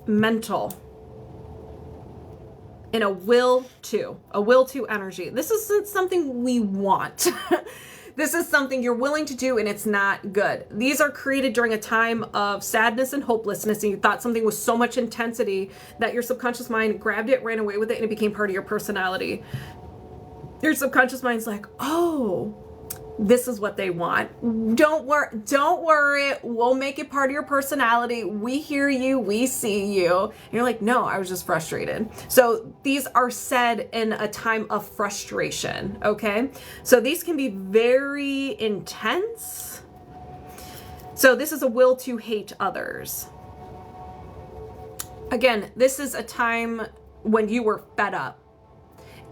mental, and a will to energy. This isn't something we want. This is something you're willing to do, and it's not good. These are created during a time of sadness and hopelessness, and you thought something was so much intensity that your subconscious mind grabbed it, ran away with it, and it became part of your personality. Your subconscious mind's like, oh, this is what they want. Don't worry. We'll make it part of your personality. We hear you. We see you. And you're like, no, I was just frustrated. So these are said in a time of frustration. Okay. So these can be very intense. So this is a will to hate others. Again, this is a time when you were fed up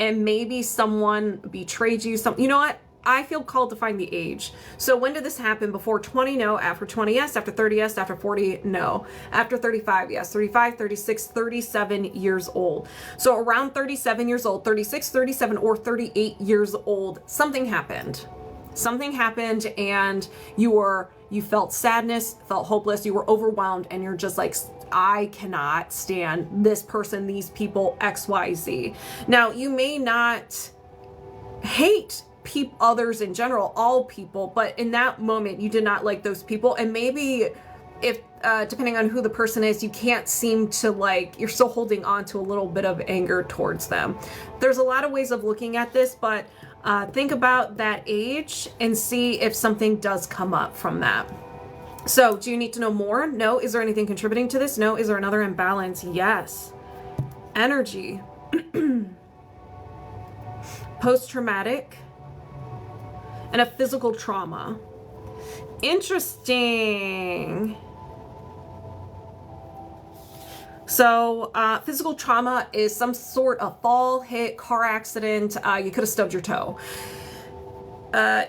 and maybe someone betrayed you. You know what? I feel called to find the age. So when did this happen? Before 20? No. After 20? Yes. After 30? Yes. After 40? No. After 35? Yes. 35, 36, 37 years old. So around 37 years old, 36, 37, or 38 years old, something happened. Something happened, and you felt sadness, felt hopeless, you were overwhelmed, and you're just like, I cannot stand this person, these people, XYZ. Now, you may not hate others in general, all people, but in that moment you did not like those people, and maybe if depending on who the person is, you can't seem to, like, you're still holding on to a little bit of anger towards them. There's a lot of ways of looking at this, but think about that age and see if something does come up from that. So do you need to know more? No. Is there anything contributing to this? No. Is there another imbalance? Yes. Energy. Post-traumatic and a physical trauma. Interesting. So physical trauma is some sort of fall, hit, car accident. You could have stubbed your toe.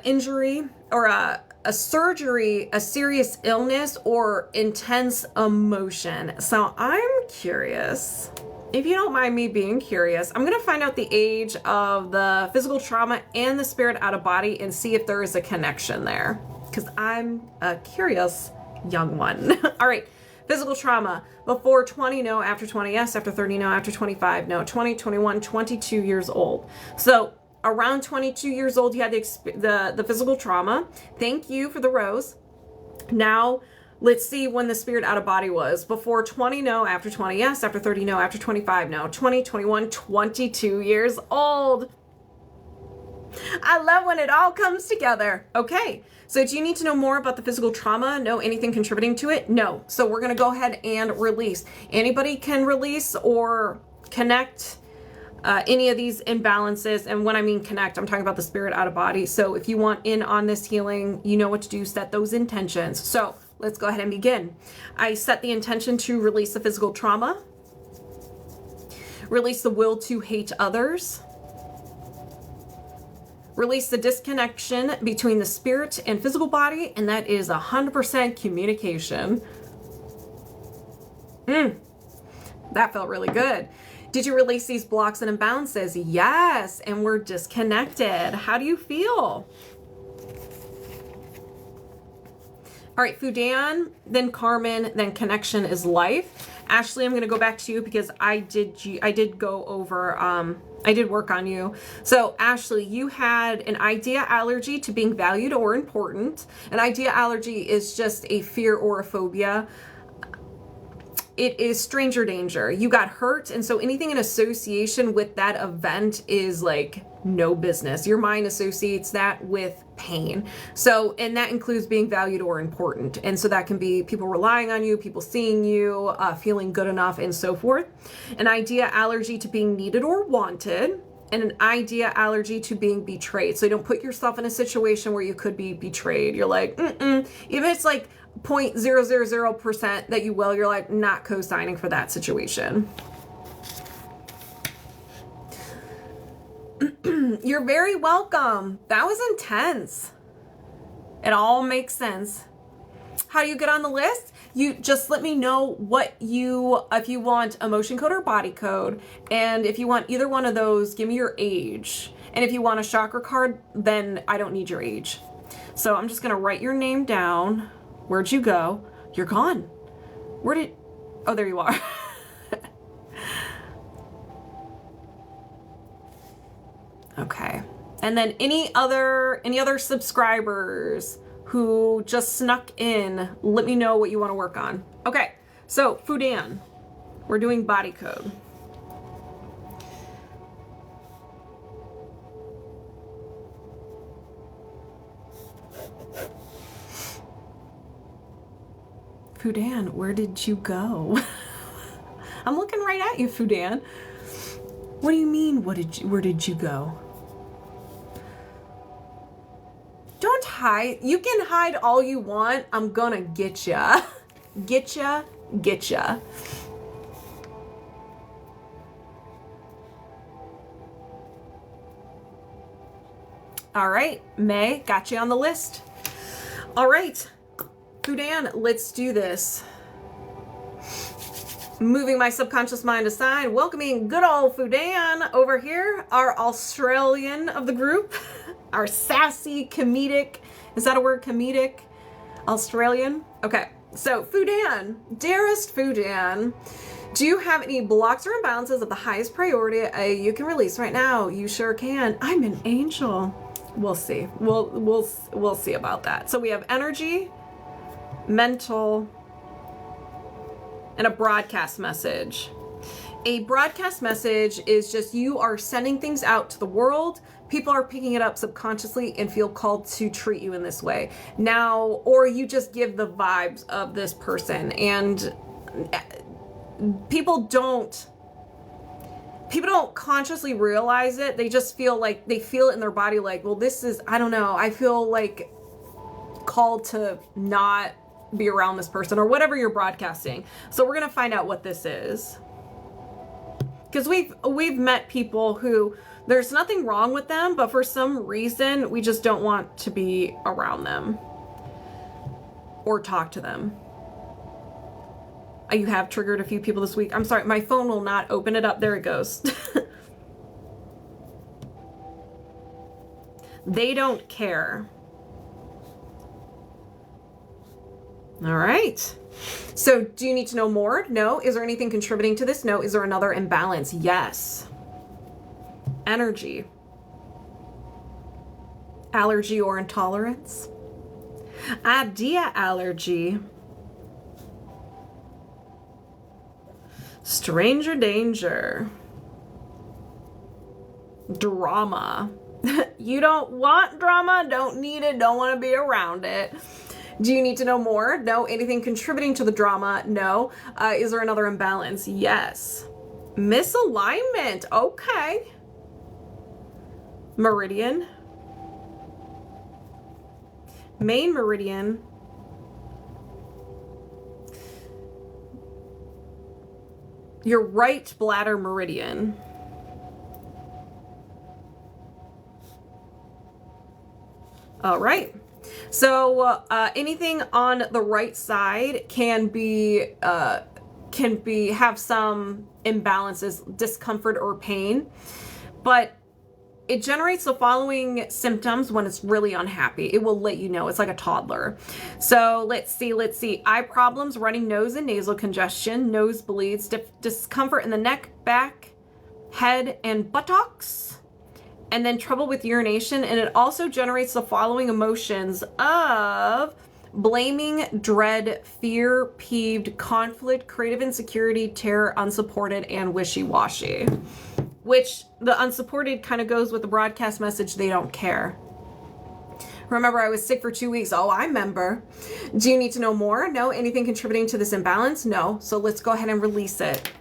Injury or a surgery, a serious illness, or intense emotion. So I'm curious. If you don't mind me being curious, I'm going to find out the age of the physical trauma and the spirit out of body and see if there is a connection there. Because I'm a curious young one. All right. Physical trauma, before 20, no. After 20, yes. After 30, no. After 25, no. 20, 21, 22 years old. So around 22 years old, you had the physical trauma. Thank you for the rose. Now, let's see when the spirit out of body was. Before 20, no. After 20, yes. After 30, no. After 25, no. 20, 21, 22 years old. I love when it all comes together. Okay, so do you need to know more about the physical trauma? Know anything contributing to it? No. So we're going to go ahead and release. Anybody can release or connect any of these imbalances. And when I mean connect, I'm talking about the spirit out of body. So if you want in on this healing, you know what to do. Set those intentions. So let's go ahead and begin. I set the intention to release the physical trauma, release the will to hate others, release the disconnection between the spirit and physical body, and that is 100% communication. That felt really good. Did you release these blocks and imbalances? Yes, and we're disconnected. How do you feel? All right, Fudan, then Carmen, then Connection is Life. Ashley, I'm going to go back to you because I did go over, I did work on you. So Ashley, you had an idea allergy to being valued or important. An idea allergy is just a fear or a phobia. It is stranger danger. You got hurt, and so anything in association with that event is like no business. Your mind associates that with pain. So, and that includes being valued or important. And so that can be people relying on you, people seeing you, feeling good enough, and so forth. An idea allergy to being needed or wanted, and an idea allergy to being betrayed. So you don't put yourself in a situation where you could be betrayed. You're like, even if it's like 0.000% that you will, you're like not co-signing for that situation. You're very welcome. That was intense. It all makes sense. How do you get on the list? You just let me know what if you want emotion code or body code. And if you want either one of those, give me your age. And if you want a chakra card, then I don't need your age. So I'm just going to write your name down. Where'd you go? You're gone. Oh, there you are. Okay. And then any other subscribers who just snuck in, let me know what you want to work on. Okay. So Fudan, we're doing body code. Fudan, where did you go? I'm looking right at you, Fudan. What do you mean, where did you go? Don't hide. You can hide all you want. I'm gonna get ya. Get ya. All right, May, got you on the list. All right, Fudan, let's do this. Moving my subconscious mind aside, welcoming good old Fudan over here, our Australian of the group, our sassy, comedic, is that a word, comedic? Australian? Okay, so Fudan, dearest Fudan, do you have any blocks or imbalances of the highest priority you can release right now? You sure can. I'm an angel. We'll see. We'll see about that. So we have energy, mental, and a broadcast message. A broadcast message is just you are sending things out to the world. People are picking it up subconsciously and feel called to treat you in this way. Now, or you just give the vibes of this person, and people don't consciously realize it. They just feel like they feel it in their body like, well, this is, I don't know, I feel like called to not be around this person or whatever you're broadcasting. So we're going to find out what this is. Because we've met people who there's nothing wrong with them, but for some reason we just don't want to be around them or talk to them. You have triggered a few people this week. I'm sorry, my phone will not open it up. There it goes. They don't care. All right. So do you need to know more? No. Is there anything contributing to this? No. Is there another imbalance? Yes. Energy. Allergy or intolerance. Idea allergy. Stranger danger. Drama. You don't want drama, don't need it, don't want to be around it. Do you need to know more? No. Anything contributing to the drama? No. Is there another imbalance? Yes. Misalignment. Okay. Meridian. Main meridian. Your right bladder meridian. All right. So anything on the right side can have some imbalances, discomfort or pain, but it generates the following symptoms when it's really unhappy. It will let you know. It's like a toddler. So let's see. Eye problems, running nose and nasal congestion, nosebleeds, discomfort in the neck, back, head, and buttocks, and then trouble with urination. And it also generates the following emotions of blaming, dread, fear, peeved, conflict, creative insecurity, terror, unsupported, and wishy-washy. Which the unsupported kind of goes with the broadcast message, they don't care. Remember, I was sick for 2 weeks. Oh, I remember. Do you need to know more? No. Anything contributing to this imbalance? No. So let's go ahead and release it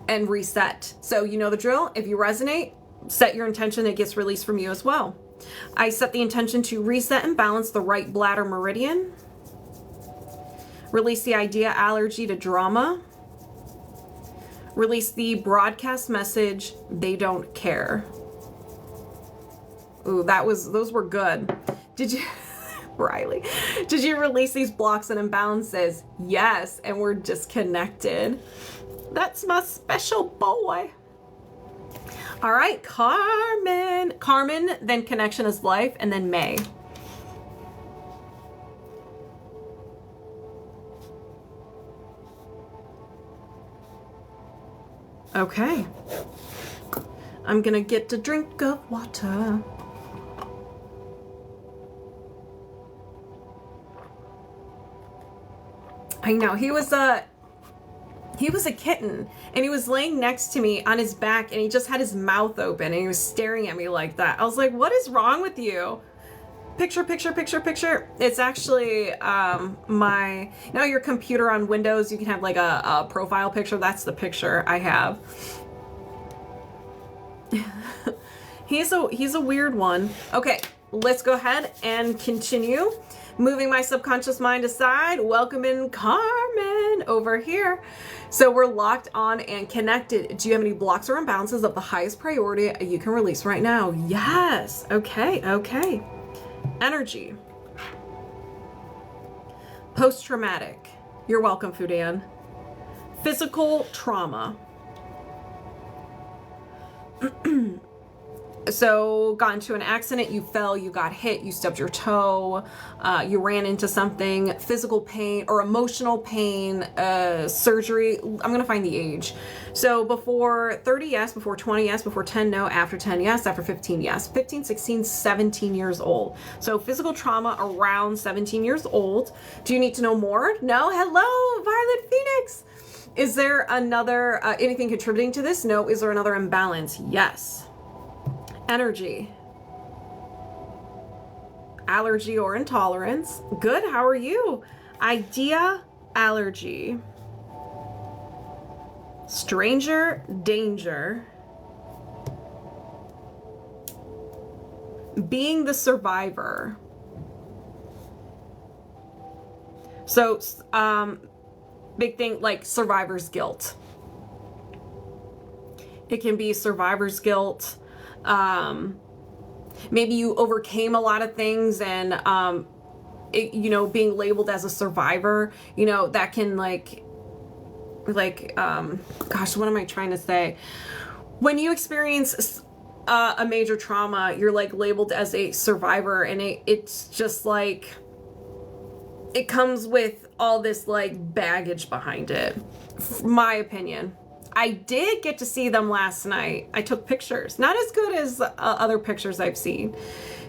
and reset. So you know the drill. If you resonate, set your intention, it gets released from you as well. I set the intention to reset and balance the right bladder meridian. Release the idea allergy to drama. Release the broadcast message, they don't care. Ooh, those were good. Did you, Riley, did you release these blocks and imbalances? Yes, and we're disconnected. That's my special boy. All right, Carmen, then Connectionislife, and then May. Okay. I'm gonna get a drink of water. I know, he was a kitten, and he was laying next to me on his back, and he just had his mouth open, and he was staring at me like that. I was like, what is wrong with you? Picture. It's actually your computer on Windows, you can have like a profile picture. That's the picture I have. He's a weird one. Okay, let's go ahead and continue. Moving my subconscious mind aside, welcoming Carmen over here. So we're locked on and connected. Do you have any blocks or imbalances of the highest priority you can release right now? Yes. Okay. Energy. Post-traumatic. You're welcome, Fudan. Physical trauma. So, got into an accident, you fell, you got hit, you stubbed your toe, you ran into something, physical pain or emotional pain, surgery. I'm going to find the age. So, before 30, yes. Before 20, yes. Before 10, no. After 10, yes. After 15, yes. 15, 16, 17 years old. So, physical trauma around 17 years old. Do you need to know more? No? Hello, Violet Phoenix. Is there another, anything contributing to this? No. Is there another imbalance? Yes. Energy. Allergy or intolerance. Good, how are you? Idea allergy. Stranger danger. Being the survivor. So, big thing like survivor's guilt. It can be survivor's guilt. Maybe you overcame a lot of things and, being labeled as a survivor, that can gosh, what am I trying to say? When you experience a major trauma, you're labeled as a survivor, and it's just it comes with all this like baggage behind it. My opinion. I did get to see them last night. I took pictures. Not as good as other pictures I've seen.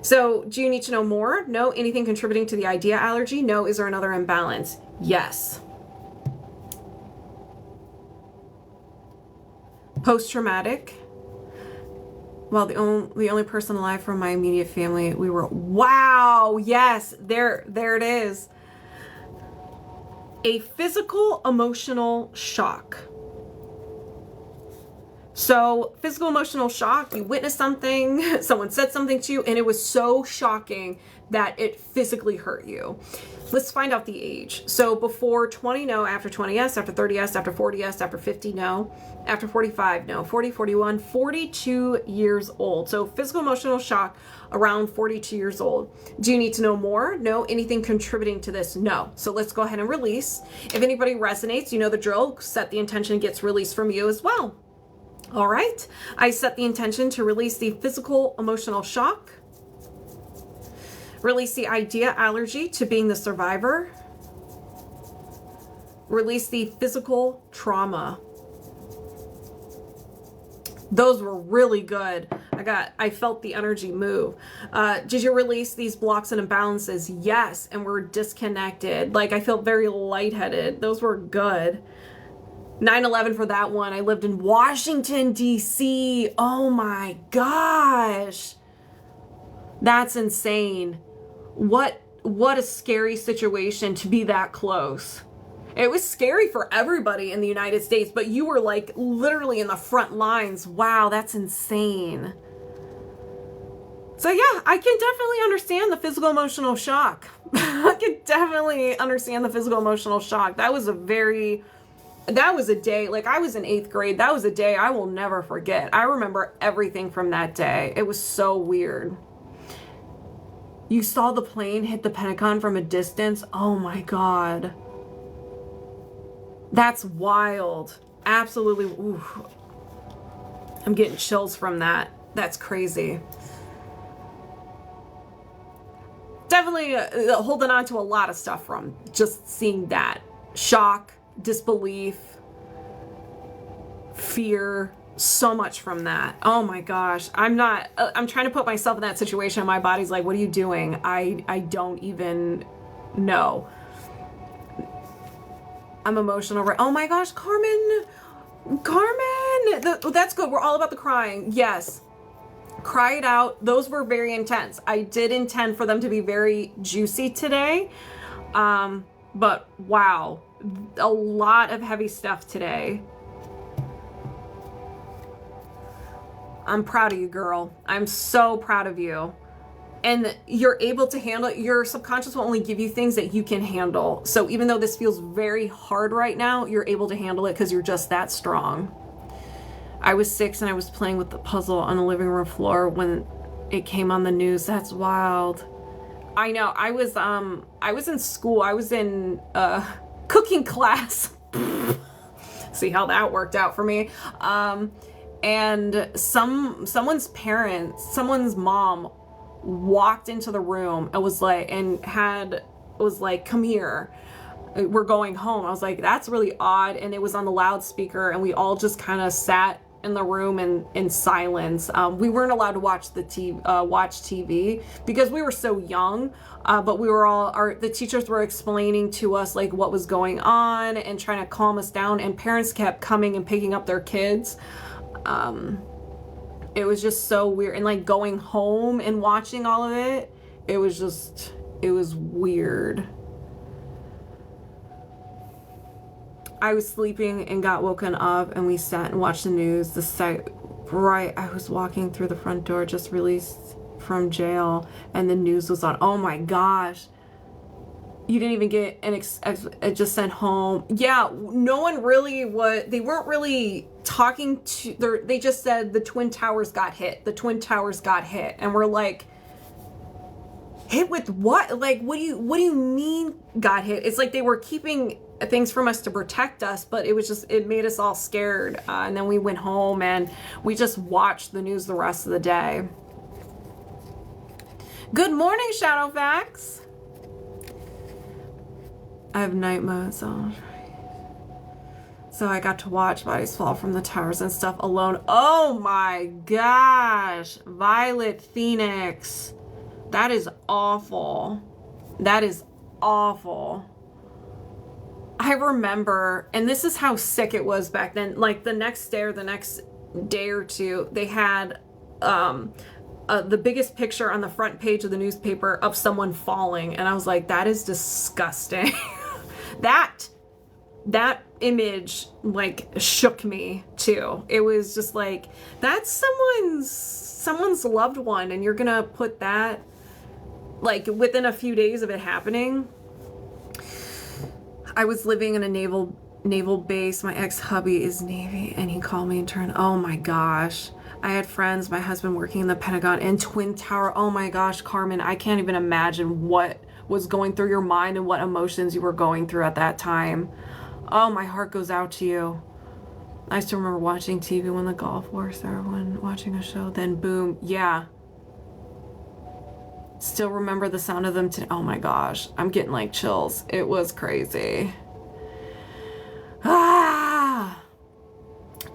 So, do you need to know more? No. Anything contributing to the idea allergy? No. Is there another imbalance? Yes. Post-traumatic. Well, the only person alive from my immediate family, we were, wow, yes, there it is. A physical emotional shock. So physical emotional shock, you witnessed something, someone said something to you, and it was so shocking that it physically hurt you. Let's find out the age. So before 20, no. After 20, yes. After 30, yes. After 40, yes. After 50, no. After 45, no. 40, 41, 42 years old. So physical emotional shock around 42 years old. Do you need to know more? No. Anything contributing to this? No. So let's go ahead and release. If anybody resonates, you know the drill. Set the intention, gets released from you as well. All right. I set the intention to release the physical emotional shock. Release the idea allergy to being the survivor. Release the physical trauma. Those were really good. I felt the energy move. Did you release these blocks and imbalances? Yes. And we're disconnected. Like I felt very lightheaded. Those were good. 9/11 for that one. I lived in Washington, D.C. Oh my gosh. That's insane. What a scary situation to be that close. It was scary for everybody in the United States, but you were like literally in the front lines. Wow, that's insane. So yeah, I can definitely understand the physical emotional shock. I can definitely understand the physical emotional shock. That was a day, like I was in 8th grade. That was a day I will never forget. I remember everything from that day. It was so weird. You saw the plane hit the Pentagon from a distance. Oh my God. That's wild. Absolutely. Oof. I'm getting chills from that. That's crazy. Definitely holding on to a lot of stuff from just seeing that. Shock, disbelief, fear, so much from that. Oh my gosh. I'm trying to put myself in that situation. My body's like, what are you doing? I don't even know. I'm emotional. Oh my gosh, Carmen, that's good. We're all about the crying. Yes. Cry it out. Those were very intense. I did intend for them to be very juicy today. But wow, a lot of heavy stuff today. I'm proud of you, girl. I'm so proud of you. And you're able to handle it. Your subconscious will only give you things that you can handle. So even though this feels very hard right now, you're able to handle it because you're just that strong. I was 6 and I was playing with the puzzle on the living room floor when it came on the news. That's wild. I know. I was in school. I was in cooking class. See how that worked out for me. And someone's parents, someone's mom walked into the room and was like, come here, we're going home. I was like, that's really odd. And it was on the loudspeaker and we all just kind of sat in the room in silence. We weren't allowed to watch watch TV because we were so young, but we were the teachers were explaining to us like what was going on and trying to calm us down, and parents kept coming and picking up their kids. It was just so weird. And like going home and watching all of it, it was weird. I was sleeping and got woken up and we sat and watched the news. I was walking through the front door, just released from jail, and the news was on. Oh my gosh. You didn't even get just sent home. Yeah, no one really they weren't really talking to, they just said the Twin Towers got hit. The Twin Towers got hit. And we're like, hit with what? Like, what do you mean got hit? It's like they were keeping things from us to protect us, but it made us all scared. And then we went home and we just watched the news the rest of the day. Good morning, Shadowfax. I have night mode, so I got to watch bodies fall from the towers and stuff alone. Oh my gosh. Violet Phoenix. That is awful. That is awful. I remember, and this is how sick it was back then, like the next day or the next day or two, they had the biggest picture on the front page of the newspaper of someone falling, and I was like, that is disgusting. that image like shook me too. It was just like, that's someone's loved one, and you're gonna put that like within a few days of it happening. I was living in a naval base. My ex-hubby is Navy, and he called me and turned, oh my gosh. I had friends, my husband working in the Pentagon and Twin Tower. Oh my gosh, Carmen, I can't even imagine what was going through your mind and what emotions you were going through at that time. Oh, my heart goes out to you. I still remember watching TV when the Gulf War started, when watching a show, then boom, yeah. Still remember the sound of them today. Oh my gosh, I'm getting like chills. It was crazy. Ah!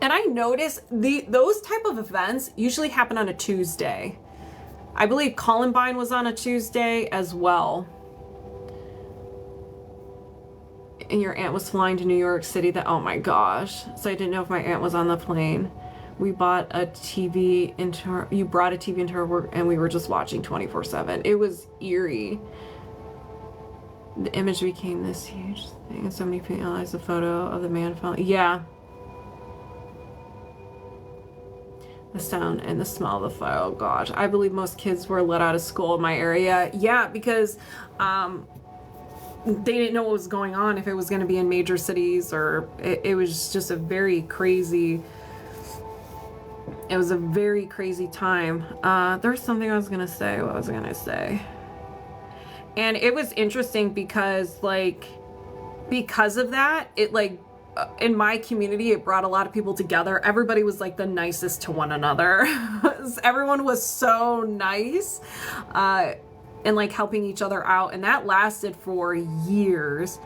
And I noticed those type of events usually happen on a Tuesday. I believe Columbine was on a Tuesday as well. And your aunt was flying to New York City. Oh my gosh. So I didn't know if my aunt was on the plane. We bought a TV into her, you brought a TV into her work, and we were just watching 24/7. It was eerie. The image became this huge thing, and so many people analyzed the photo of the man falling. Yeah. The sound and the smell of the fire. Oh gosh. I believe most kids were let out of school in my area. Yeah, because they didn't know what was going on, if it was going to be in major cities, or it was just a very crazy, it was a very crazy time. There's something I was going to say. What was I going to say? And it was interesting because like, because of that, it like, in my community, it brought a lot of people together. Everybody was like the nicest to one another. Everyone was so nice. And like helping each other out, and that lasted for years.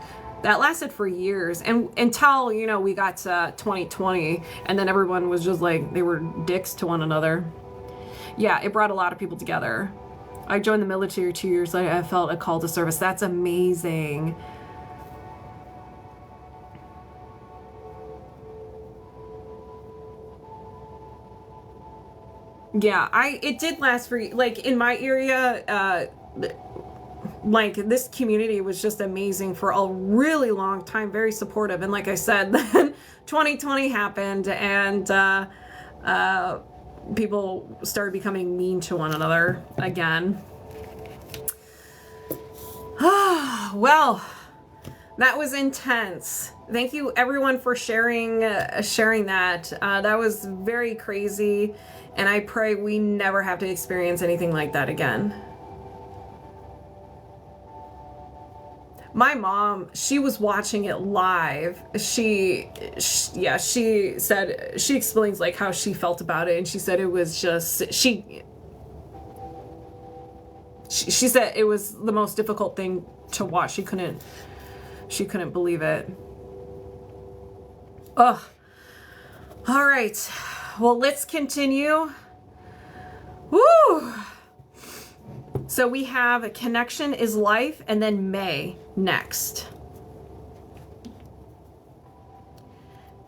And until, you know, we got to 2020, and then everyone was just like, they were dicks to one another. Yeah, it brought a lot of people together. I joined the military 2 years later. I felt a call to service. That's amazing. Yeah, it did last for, like, in my area, like, this community was just amazing for a really long time, very supportive. And like I said, then 2020 happened, and people started becoming mean to one another again. Well, that was intense. Thank you everyone for sharing that. That was very crazy, and I pray we never have to experience anything like that again. My mom, she was watching it live. She said, she explains like how she felt about it, and she said it was just, she said it was the most difficult thing to watch. She couldn't believe it. Ugh. All right. Well, let's continue. Woo! So we have a Connection is Life, and then May next.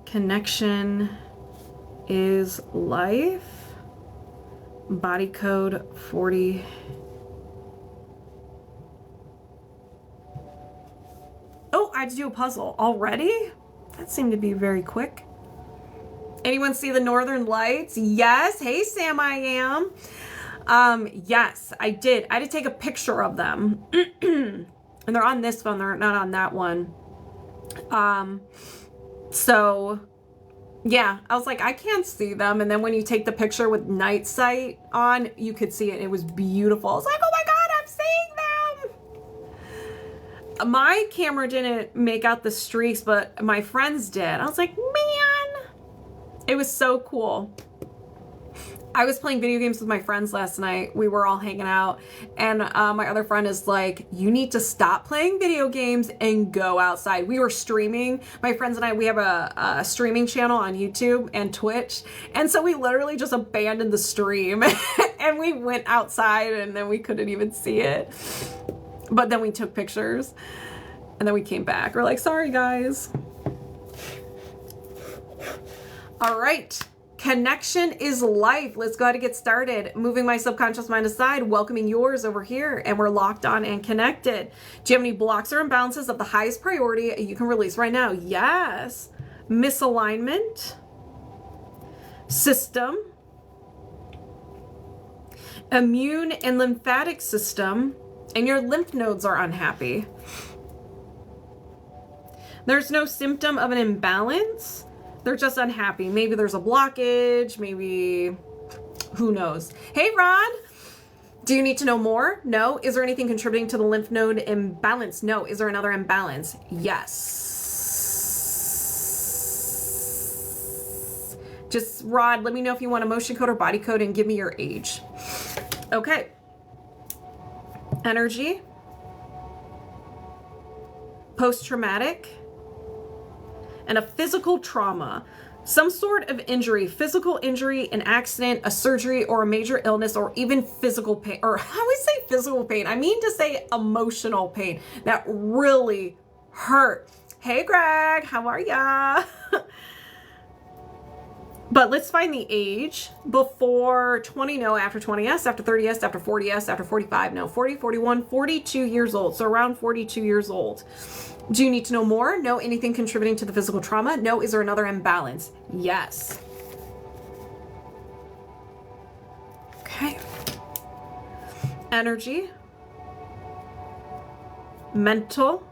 Connection is Life. Body code 40. Oh, I had to do a puzzle already? That seemed to be very quick. Anyone see the Northern Lights? Yes. Hey, Sam, I am. Yes, I did. I had to take a picture of them. And they're on this phone, they're not on that one. So yeah, I was like, I can't see them. And then when you take the picture with night sight on, you could see it. It was beautiful. I was like, oh my God, I'm seeing them. My camera didn't make out the streaks, but my friends did. I was like, man, it was so cool. I was playing video games with my friends last night. We were all hanging out, and my other friend is like, you need to stop playing video games and go outside. We were streaming. My friends and I, we have a streaming channel on YouTube and Twitch, and so we literally just abandoned the stream and we went outside, and then we couldn't even see it. But then we took pictures, and then we came back. We're like, sorry, guys. All right. Connection is life. Let's go ahead and get started. Moving my subconscious mind aside, welcoming yours over here, and we're locked on and connected. Do you have any blocks or imbalances of the highest priority you can release right now? Yes. Misalignment, system, immune and lymphatic system, and your lymph nodes are unhappy. There's no symptom of an imbalance. They're just unhappy. Maybe there's a blockage, maybe, who knows? Hey, Rod, do you need to know more? No. Is there anything contributing to the lymph node imbalance? No. Is there another imbalance? Yes. Just, Rod, let me know if you want emotion code or body code and give me your age. Okay. Energy. Post-traumatic. And a physical trauma, some sort of injury, physical injury, an accident, a surgery, or a major illness, or even physical pain. Or how do I say physical pain? I mean to say emotional pain that really hurt. Hey, Greg, how are ya? But let's find the age. Before 20, no. After 20, yes. After 30, yes. After 40, yes. After 45, no. 40, 41, 42 years old. So around 42 years old. Do you need to know more? No. Anything contributing to the physical trauma? No. Is there another imbalance? Yes. Okay. Energy. Mental.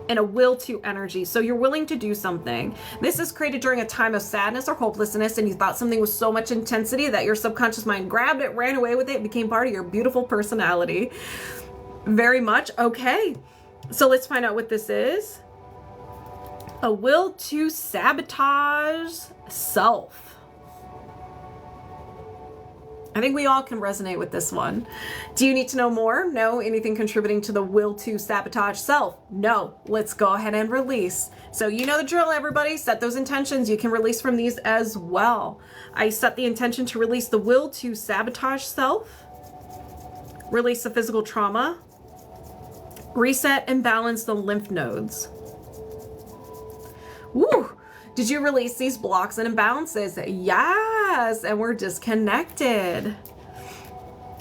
And a will to energy. So you're willing to do something. This is created during a time of sadness or hopelessness, and you thought something was so much intensity that your subconscious mind grabbed it, ran away with it, became part of your beautiful personality. Very much. Okay. So let's find out what this is. A will to sabotage self. I think we all can resonate with this one. Do you need to know more? No. Anything contributing to the will to sabotage self? No. Let's go ahead and release. So you know the drill, everybody. Set those intentions. You can release from these as well. I set the intention to release the will to sabotage self, release the physical trauma, reset and balance the lymph nodes. Woo! Did you release these blocks and imbalances? Yes, and we're disconnected.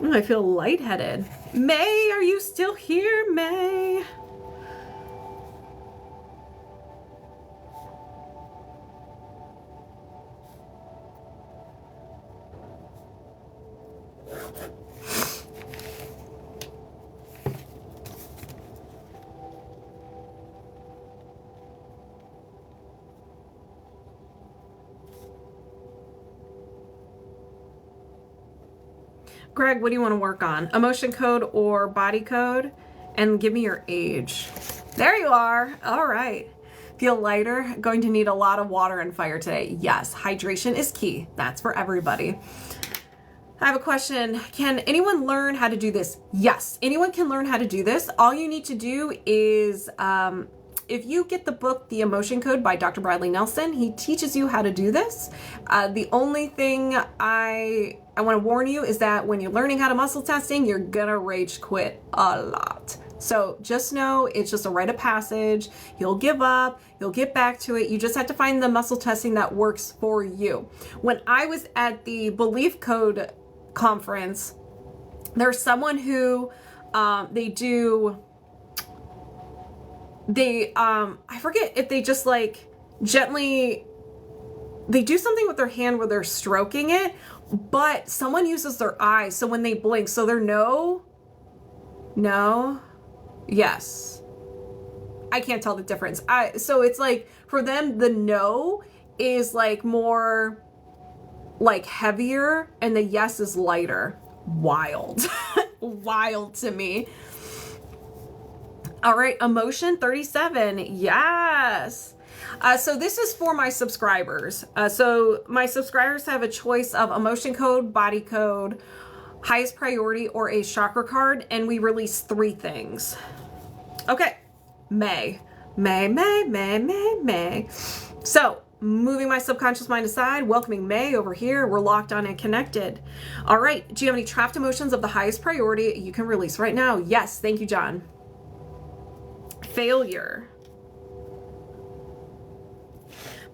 Oh, I feel lightheaded. May, are you still here, May? Greg, what do you want to work on? Emotion code or body code? And give me your age. There you are. All right. Feel lighter? Going to need a lot of water and fire today. Yes, hydration is key. That's for everybody. I have a question. Can anyone learn how to do this? Yes, anyone can learn how to do this. All you need to do is, if you get the book, The Emotion Code by Dr. Bradley Nelson, he teaches you how to do this. The only thing I want to warn you is that when you're learning how to muscle testing, you're gonna rage quit a lot. So just know it's just a rite of passage. You'll give up, you'll get back to it. You just have to find the muscle testing that works for you. When I was at the Belief Code conference, there's someone who I forget if they just like gently, they do something with their hand where they're stroking it, but someone uses their eyes. So when they blink, so they're no, yes. I can't tell the difference. So it's like for them, the no is like more like heavier and the yes is lighter. Wild. Wild to me. All right, emotion 37. Yes. So this is for my subscribers. So my subscribers have a choice of emotion code, body code, highest priority, or a chakra card, and we release 3 things. Okay, May. So moving my subconscious mind aside, welcoming May over here. We're locked on and connected. All right, do you have any trapped emotions of the highest priority you can release right now? Yes, thank you, John. Failure.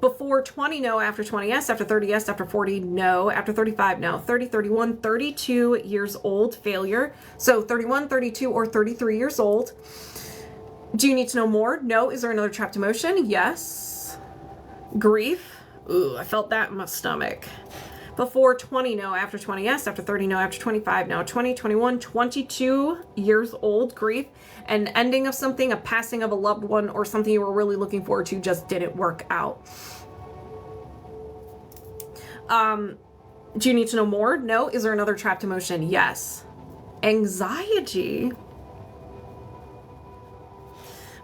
Before 20, no. After 20, yes. After 30, yes. After 40, no. After 35, no. 30, 31, 32 years old, failure. So 31, 32, or 33 years old. Do you need to know more? No. Is there another trapped emotion? Yes. Grief. Ooh, I felt that in my stomach. Before 20, no. After 20, yes. After 30, no. After 25, no. 20, 21, 22 years old, grief. An ending of something, a passing of a loved one, or something you were really looking forward to just didn't work out. Do you need to know more? No. Is there another trapped emotion? Yes. Anxiety.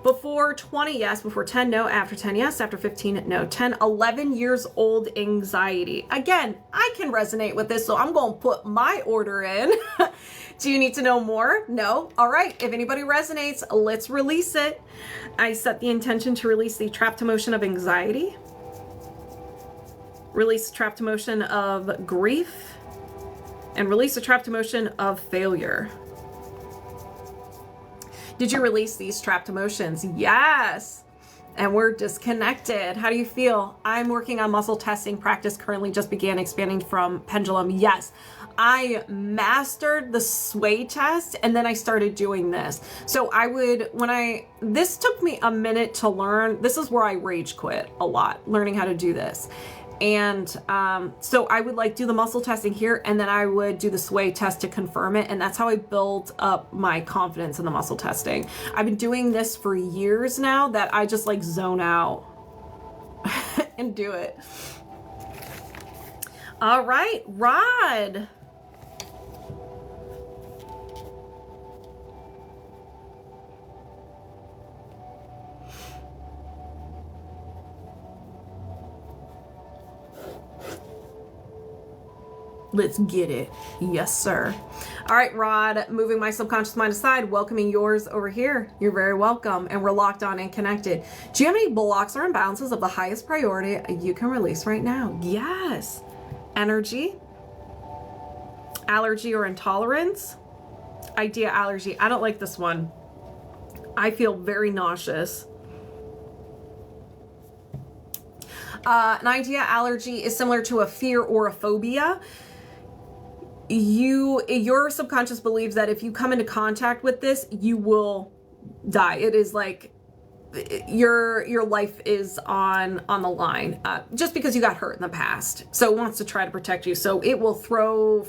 Before 20, yes. Before 10, no. After 10, yes. After 15, no. 10, 11 years old, anxiety. Again, I can resonate with this, so I'm going to put my order in. Do you need to know more? No. All right. If anybody resonates, let's release it. I set the intention to release the trapped emotion of anxiety. Release the trapped emotion of grief. And release the trapped emotion of failure. Did you release these trapped emotions? Yes. And we're disconnected. How do you feel? I'm working on muscle testing practice. Currently just began expanding from pendulum. Yes. I mastered the sway test and then I started doing this. So this took me a minute to learn. This is where I rage quit a lot, learning how to do this. And so I would do the muscle testing here, and then I would do the sway test to confirm it. And that's how I built up my confidence in the muscle testing. I've been doing this for years now that I just zone out and do it. All right, Rod. Let's get it. Yes, sir. All right, Rod, moving my subconscious mind aside, welcoming yours over here. You're very welcome. And we're locked on and connected. Do you have any blocks or imbalances of the highest priority you can release right now? Yes. Energy, allergy or intolerance, idea allergy. I don't like this one. I feel very nauseous. An idea allergy is similar to a fear or a phobia. Your subconscious believes that if you come into contact with this, you will die. It is like your life is on the line, just because you got hurt in the past. So it wants to try to protect you. So it will throw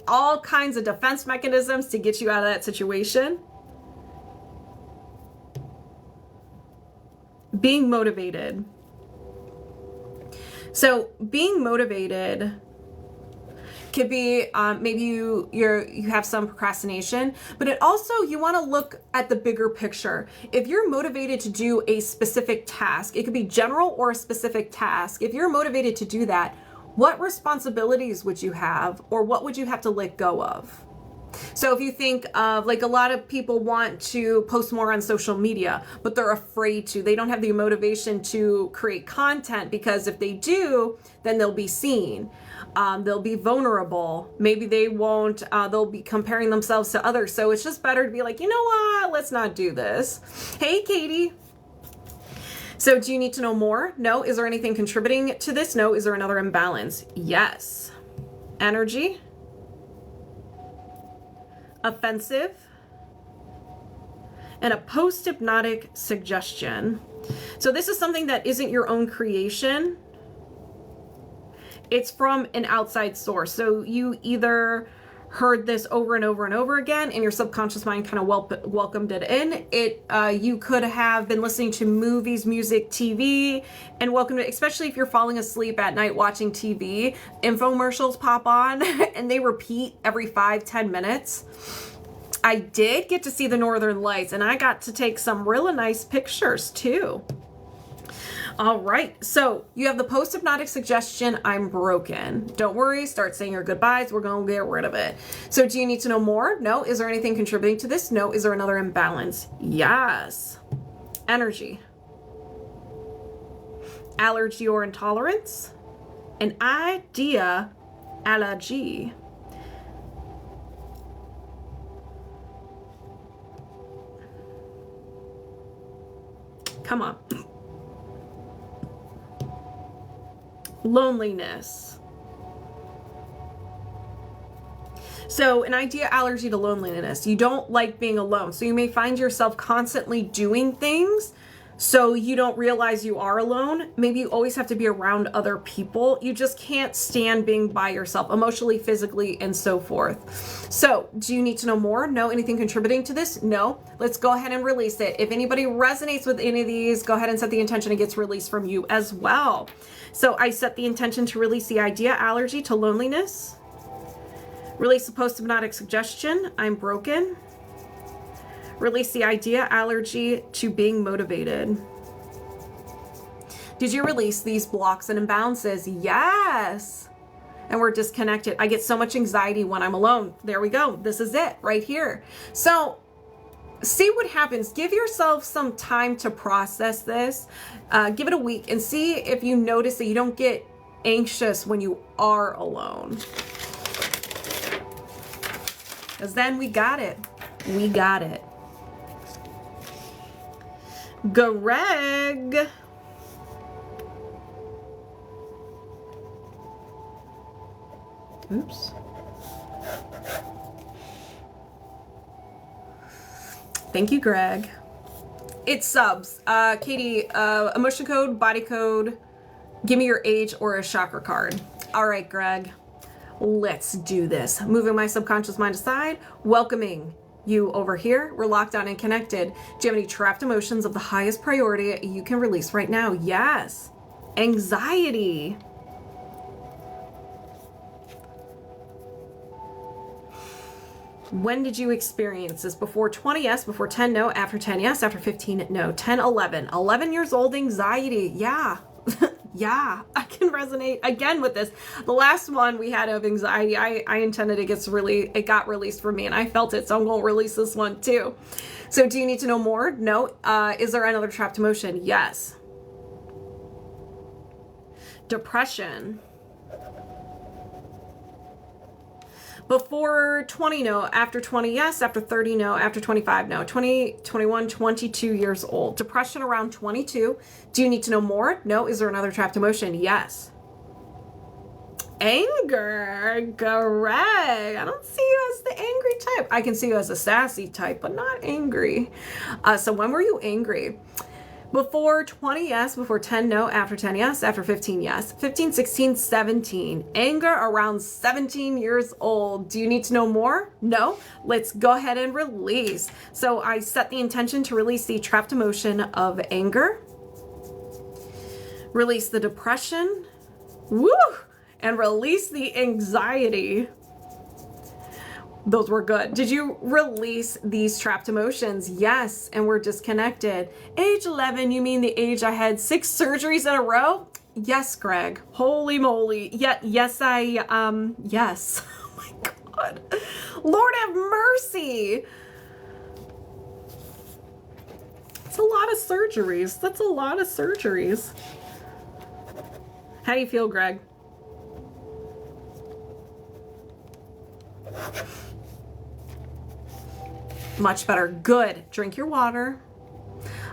all kinds of defense mechanisms to get you out of that situation. Being motivated. So being motivated could be maybe you have some procrastination, but it also, you want to look at the bigger picture. If you're motivated to do a specific task, it could be general or a specific task. If you're motivated to do that, what responsibilities would you have, or what would you have to let go of? So if you think of a lot of people want to post more on social media, but they're afraid to. They don't have the motivation to create content, because if they do, then they'll be seen. They'll be vulnerable. Maybe they won't, they'll be comparing themselves to others. So it's just better to be like, you know what, let's not do this. Hey, Katie. So do you need to know more? No. Is there anything contributing to this? No. Is there another imbalance? Yes. Energy. Offensive. And a post-hypnotic suggestion. So this is something that isn't your own creation. It's from an outside source. So you either heard this over and over and over again, and your subconscious mind kind of welcomed it in. You could have been listening to movies, music, TV, and welcomed it, especially if you're falling asleep at night watching TV. Infomercials pop on, and they repeat every 5-10 minutes. I did get to see the Northern Lights, and I got to take some really nice pictures too. All right, so you have the post-hypnotic suggestion, I'm broken. Don't worry, start saying your goodbyes. We're going to get rid of it. So do you need to know more? No. Is there anything contributing to this? No. Is there another imbalance? Yes. Energy. Allergy or intolerance. An idea, allergy. Come on. Loneliness. So an idea, allergy to loneliness. You don't like being alone. So you may find yourself constantly doing things so you don't realize you are alone. Maybe you always have to be around other people. You just can't stand being by yourself emotionally, physically, and so forth. So do you need to know more? No. Anything contributing to this? No. Let's go ahead and release it. If anybody resonates with any of these, go ahead and set the intention it gets released from you as well. So I set the intention to release the idea, allergy to loneliness. Release the post-hypnotic suggestion, I'm broken. Release the idea, allergy to being motivated. Did you release these blocks and imbalances? Yes. And we're disconnected. I get so much anxiety when I'm alone. There we go. This is it right here. So see what happens. Give yourself some time to process this. Give it a week and see if you notice that you don't get anxious when you are alone. Because then we got it. We got it. Greg. Oops. Thank you, Greg. It's subs. Katie, emotion code, body code, give me your age or a chakra card. All right, Greg. Let's do this. Moving my subconscious mind aside, welcoming you over here. We're locked on and connected. Do you have any trapped emotions of the highest priority you can release right now? Yes. Anxiety. When did you experience this? Before 20, yes. Before 10, no. After 10, yes. After 15, no. 10, 11. 11 years old, anxiety. Yeah. Yeah, I can resonate again with this. The last one we had of anxiety, I intended it got released for me and I felt it. So I'm going to release this one too. So do you need to know more? No. Is there another trapped emotion? Yes. Depression. Before 20, no. After 20, yes. After 30, no. After 25, no. 20, 21, 22 years old. Depression around 22. Do you need to know more? No. Is there another trapped emotion? Yes. Anger. Greg. I don't see you as the angry type. I can see you as a sassy type, but not angry. So when were you angry? Before 20, yes. Before 10, no. After 10, yes. After 15, yes. 15, 16, 17. Anger around 17 years old. Do you need to know more? No. Let's go ahead and release. So I set the intention to release the trapped emotion of anger. Release the depression. Woo! And release the anxiety. Those were good. Did you release these trapped emotions? Yes. And we're disconnected. Age 11, you mean the age I had 6 surgeries in a row? Yes, Greg. Holy moly. Yes, yes. Oh my God. Lord have mercy. That's a lot of surgeries. That's a lot of surgeries. How do you feel, Greg? Much better. Good. Drink your water.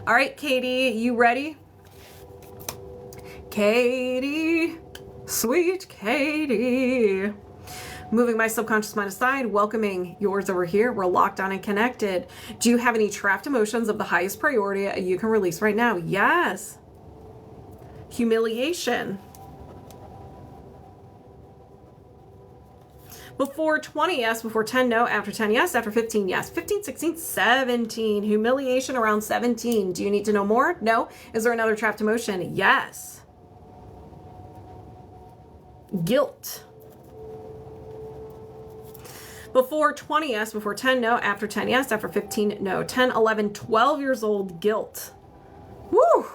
All right, Katie, you ready? Katie, sweet Katie. Moving my subconscious mind aside, welcoming yours over here. We're locked on and connected. Do you have any trapped emotions of the highest priority you can release right now? Yes. Humiliation. Before 20, yes. Before 10, no. After 10, yes. After 15, yes. 15, 16, 17. Humiliation around 17. Do you need to know more? No. Is there another trapped emotion? Yes. Guilt. Before 20, yes. Before 10, no. After 10, yes. After 15, no. 10, 11, 12 years old, guilt. Woo!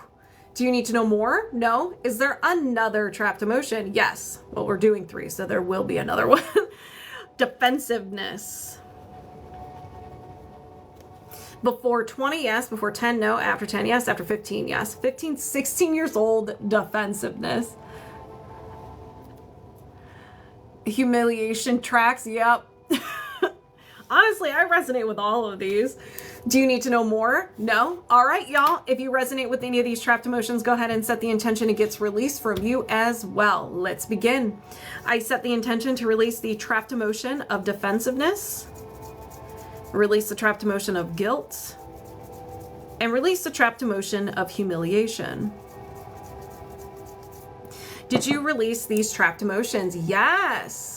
Do you need to know more? No. Is there another trapped emotion? Yes. Well, we're doing 3, so there will be another one. Defensiveness. Before 20, yes. Before 10, no. After 10, yes. After 15, yes. 15, 16 years old, defensiveness. Humiliation tracks, yep. Honestly, I resonate with all of these. Do you need to know more? No? All right, y'all. If you resonate with any of these trapped emotions, go ahead and set the intention it gets released from you as well. Let's begin. I set the intention to release the trapped emotion of defensiveness, release the trapped emotion of guilt, and release the trapped emotion of humiliation. Did you release these trapped emotions? Yes.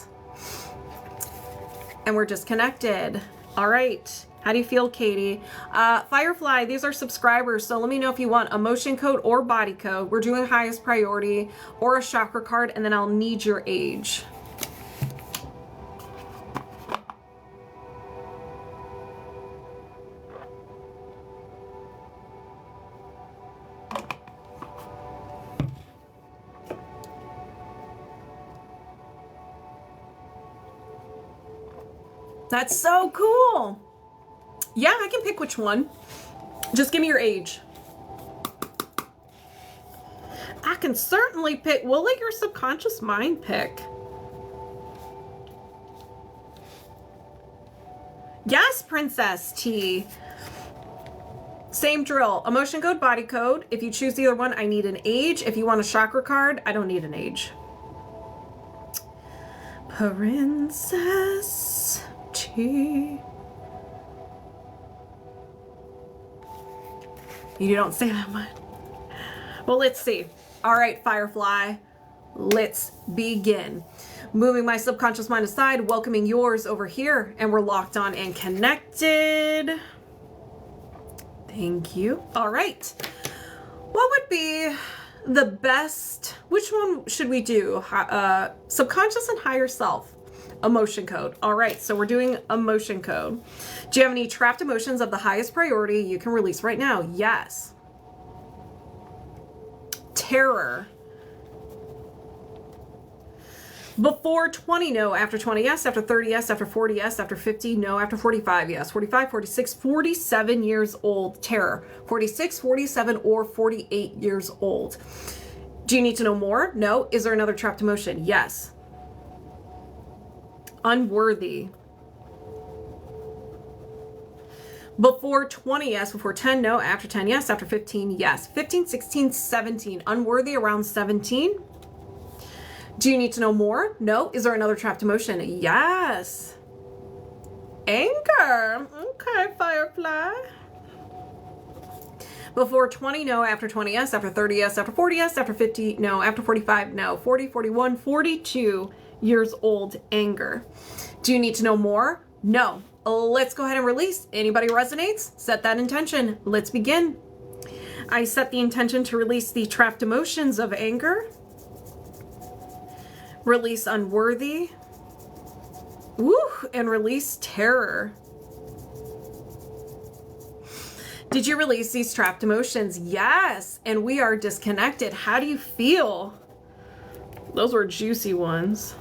And we're disconnected. All right. How do you feel, Katie? Firefly, these are subscribers, so let me know if you want emotion code or body code. We're doing highest priority or a chakra card, and then I'll need your age. That's so cool. Yeah, I can pick which one. Just give me your age. I can certainly pick. We'll let your subconscious mind pick. Yes, PrincessT. Same drill. Emotion code, body code. If you choose either one, I need an age. If you want a chakra card, I don't need an age. PrincessT. You don't say that much. Well, let's see. All right, Firefly, let's begin. Moving my subconscious mind aside, welcoming yours over here, and we're locked on and connected. Thank you. All right. What would be the best, which one should we do? Subconscious and higher self. Emotion code. All right, so we're doing emotion code. Do you have any trapped emotions of the highest priority you can release right now? Yes. Terror. Before 20, no. After 20, yes. After 30, yes. After 40, yes. After 50, no. After 45, yes. 45, 46, 47 years old. Terror. 46, 47, or 48 years old. Do you need to know more? No. Is there another trapped emotion? Yes. Unworthy. Before 20, yes. Before 10, no. After 10, yes. After 15, yes. 15, 16, 17. Unworthy around 17. Do you need to know more? No. Is there another trapped emotion? Yes. Anger. Okay, Firefly. Before 20, no. After 20, yes. After 30, yes. After 40, yes. After 50, no. After 45, no. 40, 41, 42 years old. Anger. Do you need to know more? No. Let's go ahead and release. Anybody resonates? Set that intention. Let's begin. I set the intention to release the trapped emotions of anger. Release unworthy. Woo! And release terror. Did you release these trapped emotions? Yes. And we are disconnected. How do you feel? Those were juicy ones.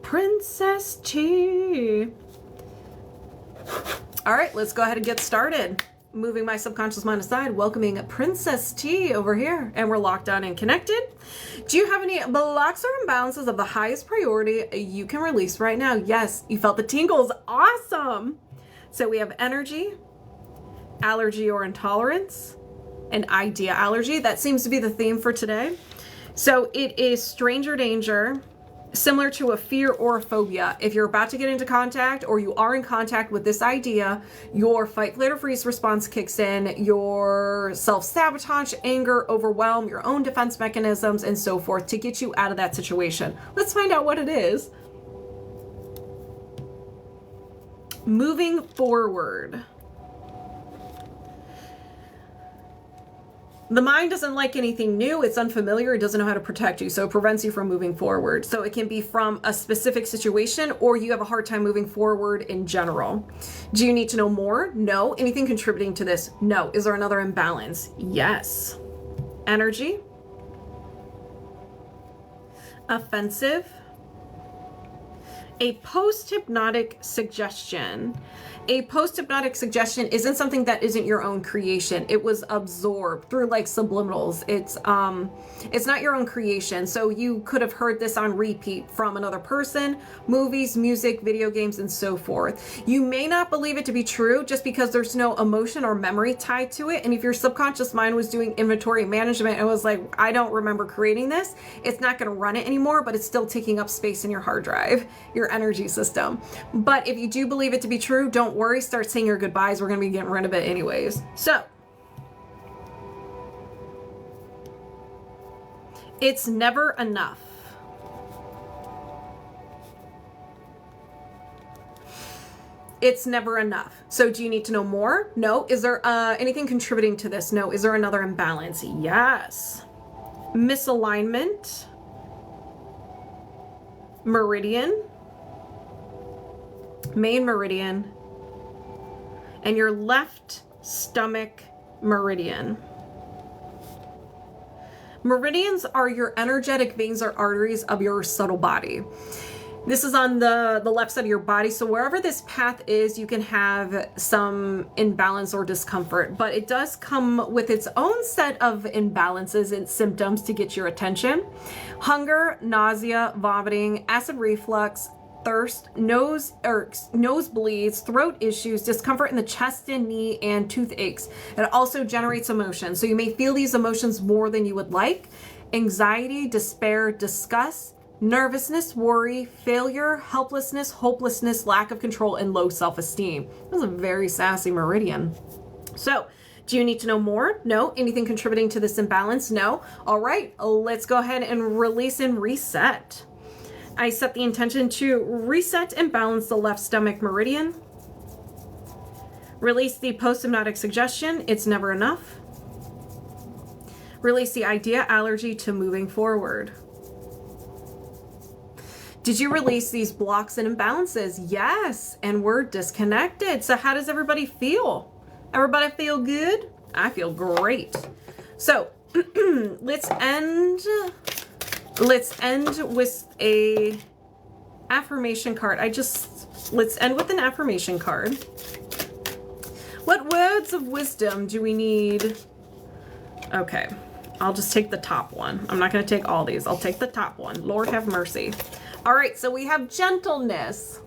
PrincessT. All right, let's go ahead and get started. Moving my subconscious mind aside, welcoming PrincessT over here, and we're locked on and connected. Do you have any blocks or imbalances of the highest priority you can release right now? Yes, you felt the tingles. Awesome. So we have energy, allergy or intolerance, and idea allergy. That seems to be the theme for today. So it is stranger danger, similar to a fear or a phobia. If you're about to get into contact or you are in contact with this idea, your fight, flight, or freeze response kicks in, your self-sabotage, anger, overwhelm, your own defense mechanisms, and so forth to get you out of that situation. Let's find out what it is. Moving forward. The mind doesn't like anything new. It's unfamiliar. It doesn't know how to protect you. So it prevents you from moving forward. So it can be from a specific situation, or you have a hard time moving forward in general. Do you need to know more? No. Anything contributing to this? No. Is there another imbalance? Yes. Energy. Offensive. A post-hypnotic suggestion. A post-hypnotic suggestion isn't something that isn't your own creation. It was absorbed through like subliminals. It's not your own creation. So you could have heard this on repeat from another person, movies, music, video games, and so forth. You may not believe it to be true just because there's no emotion or memory tied to it. And if your subconscious mind was doing inventory management and was like, I don't remember creating this, it's not going to run it anymore, but it's still taking up space in your hard drive, your energy system. But if you do believe it to be true, don't worry, start saying your goodbyes. We're going to be getting rid of it anyways. So it's never enough. It's never enough. So do you need to know more? No. Is there anything contributing to this? No. Is there another imbalance? Yes. Misalignment. Meridian. Main meridian. And your left stomach meridian. Meridians are your energetic veins or arteries of your subtle body. This is on the left side of your body. So wherever this path is, you can have some imbalance or discomfort, but it does come with its own set of imbalances and symptoms to get your attention. Hunger, nausea, vomiting, acid reflux, thirst, nosebleeds, throat issues, discomfort in the chest and knee, and toothaches. It also generates emotions. So you may feel these emotions more than you would like. Anxiety, despair, disgust, nervousness, worry, failure, helplessness, hopelessness, lack of control, and low self-esteem. This is a very sassy meridian. So, do you need to know more? No. Anything contributing to this imbalance? No. All right, let's go ahead and release and reset. I set the intention to reset and balance the left stomach meridian. Release the post-hypnotic suggestion, it's never enough. Release the idea allergy to moving forward. Did you release these blocks and imbalances? Yes, and we're disconnected. So how does everybody feel? Everybody feel good? I feel great. So let's end with a affirmation card. Let's end with an affirmation card. What words of wisdom do we need? Okay, I'll just take the top one. I'm not going to take all these. I'll take the top one. Lord have mercy. All right, so we have gentleness.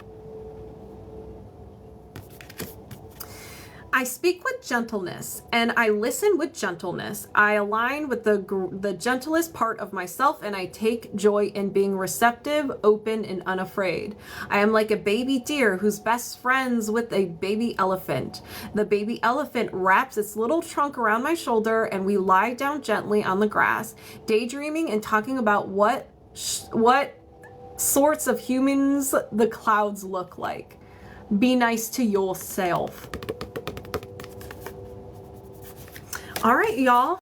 I speak with gentleness and I listen with gentleness. I align with the gentlest part of myself, and I take joy in being receptive, open, and unafraid. I am like a baby deer who's best friends with a baby elephant. The baby elephant wraps its little trunk around my shoulder and we lie down gently on the grass, daydreaming and talking about what sorts of humans the clouds look like. Be nice to yourself. All right, y'all.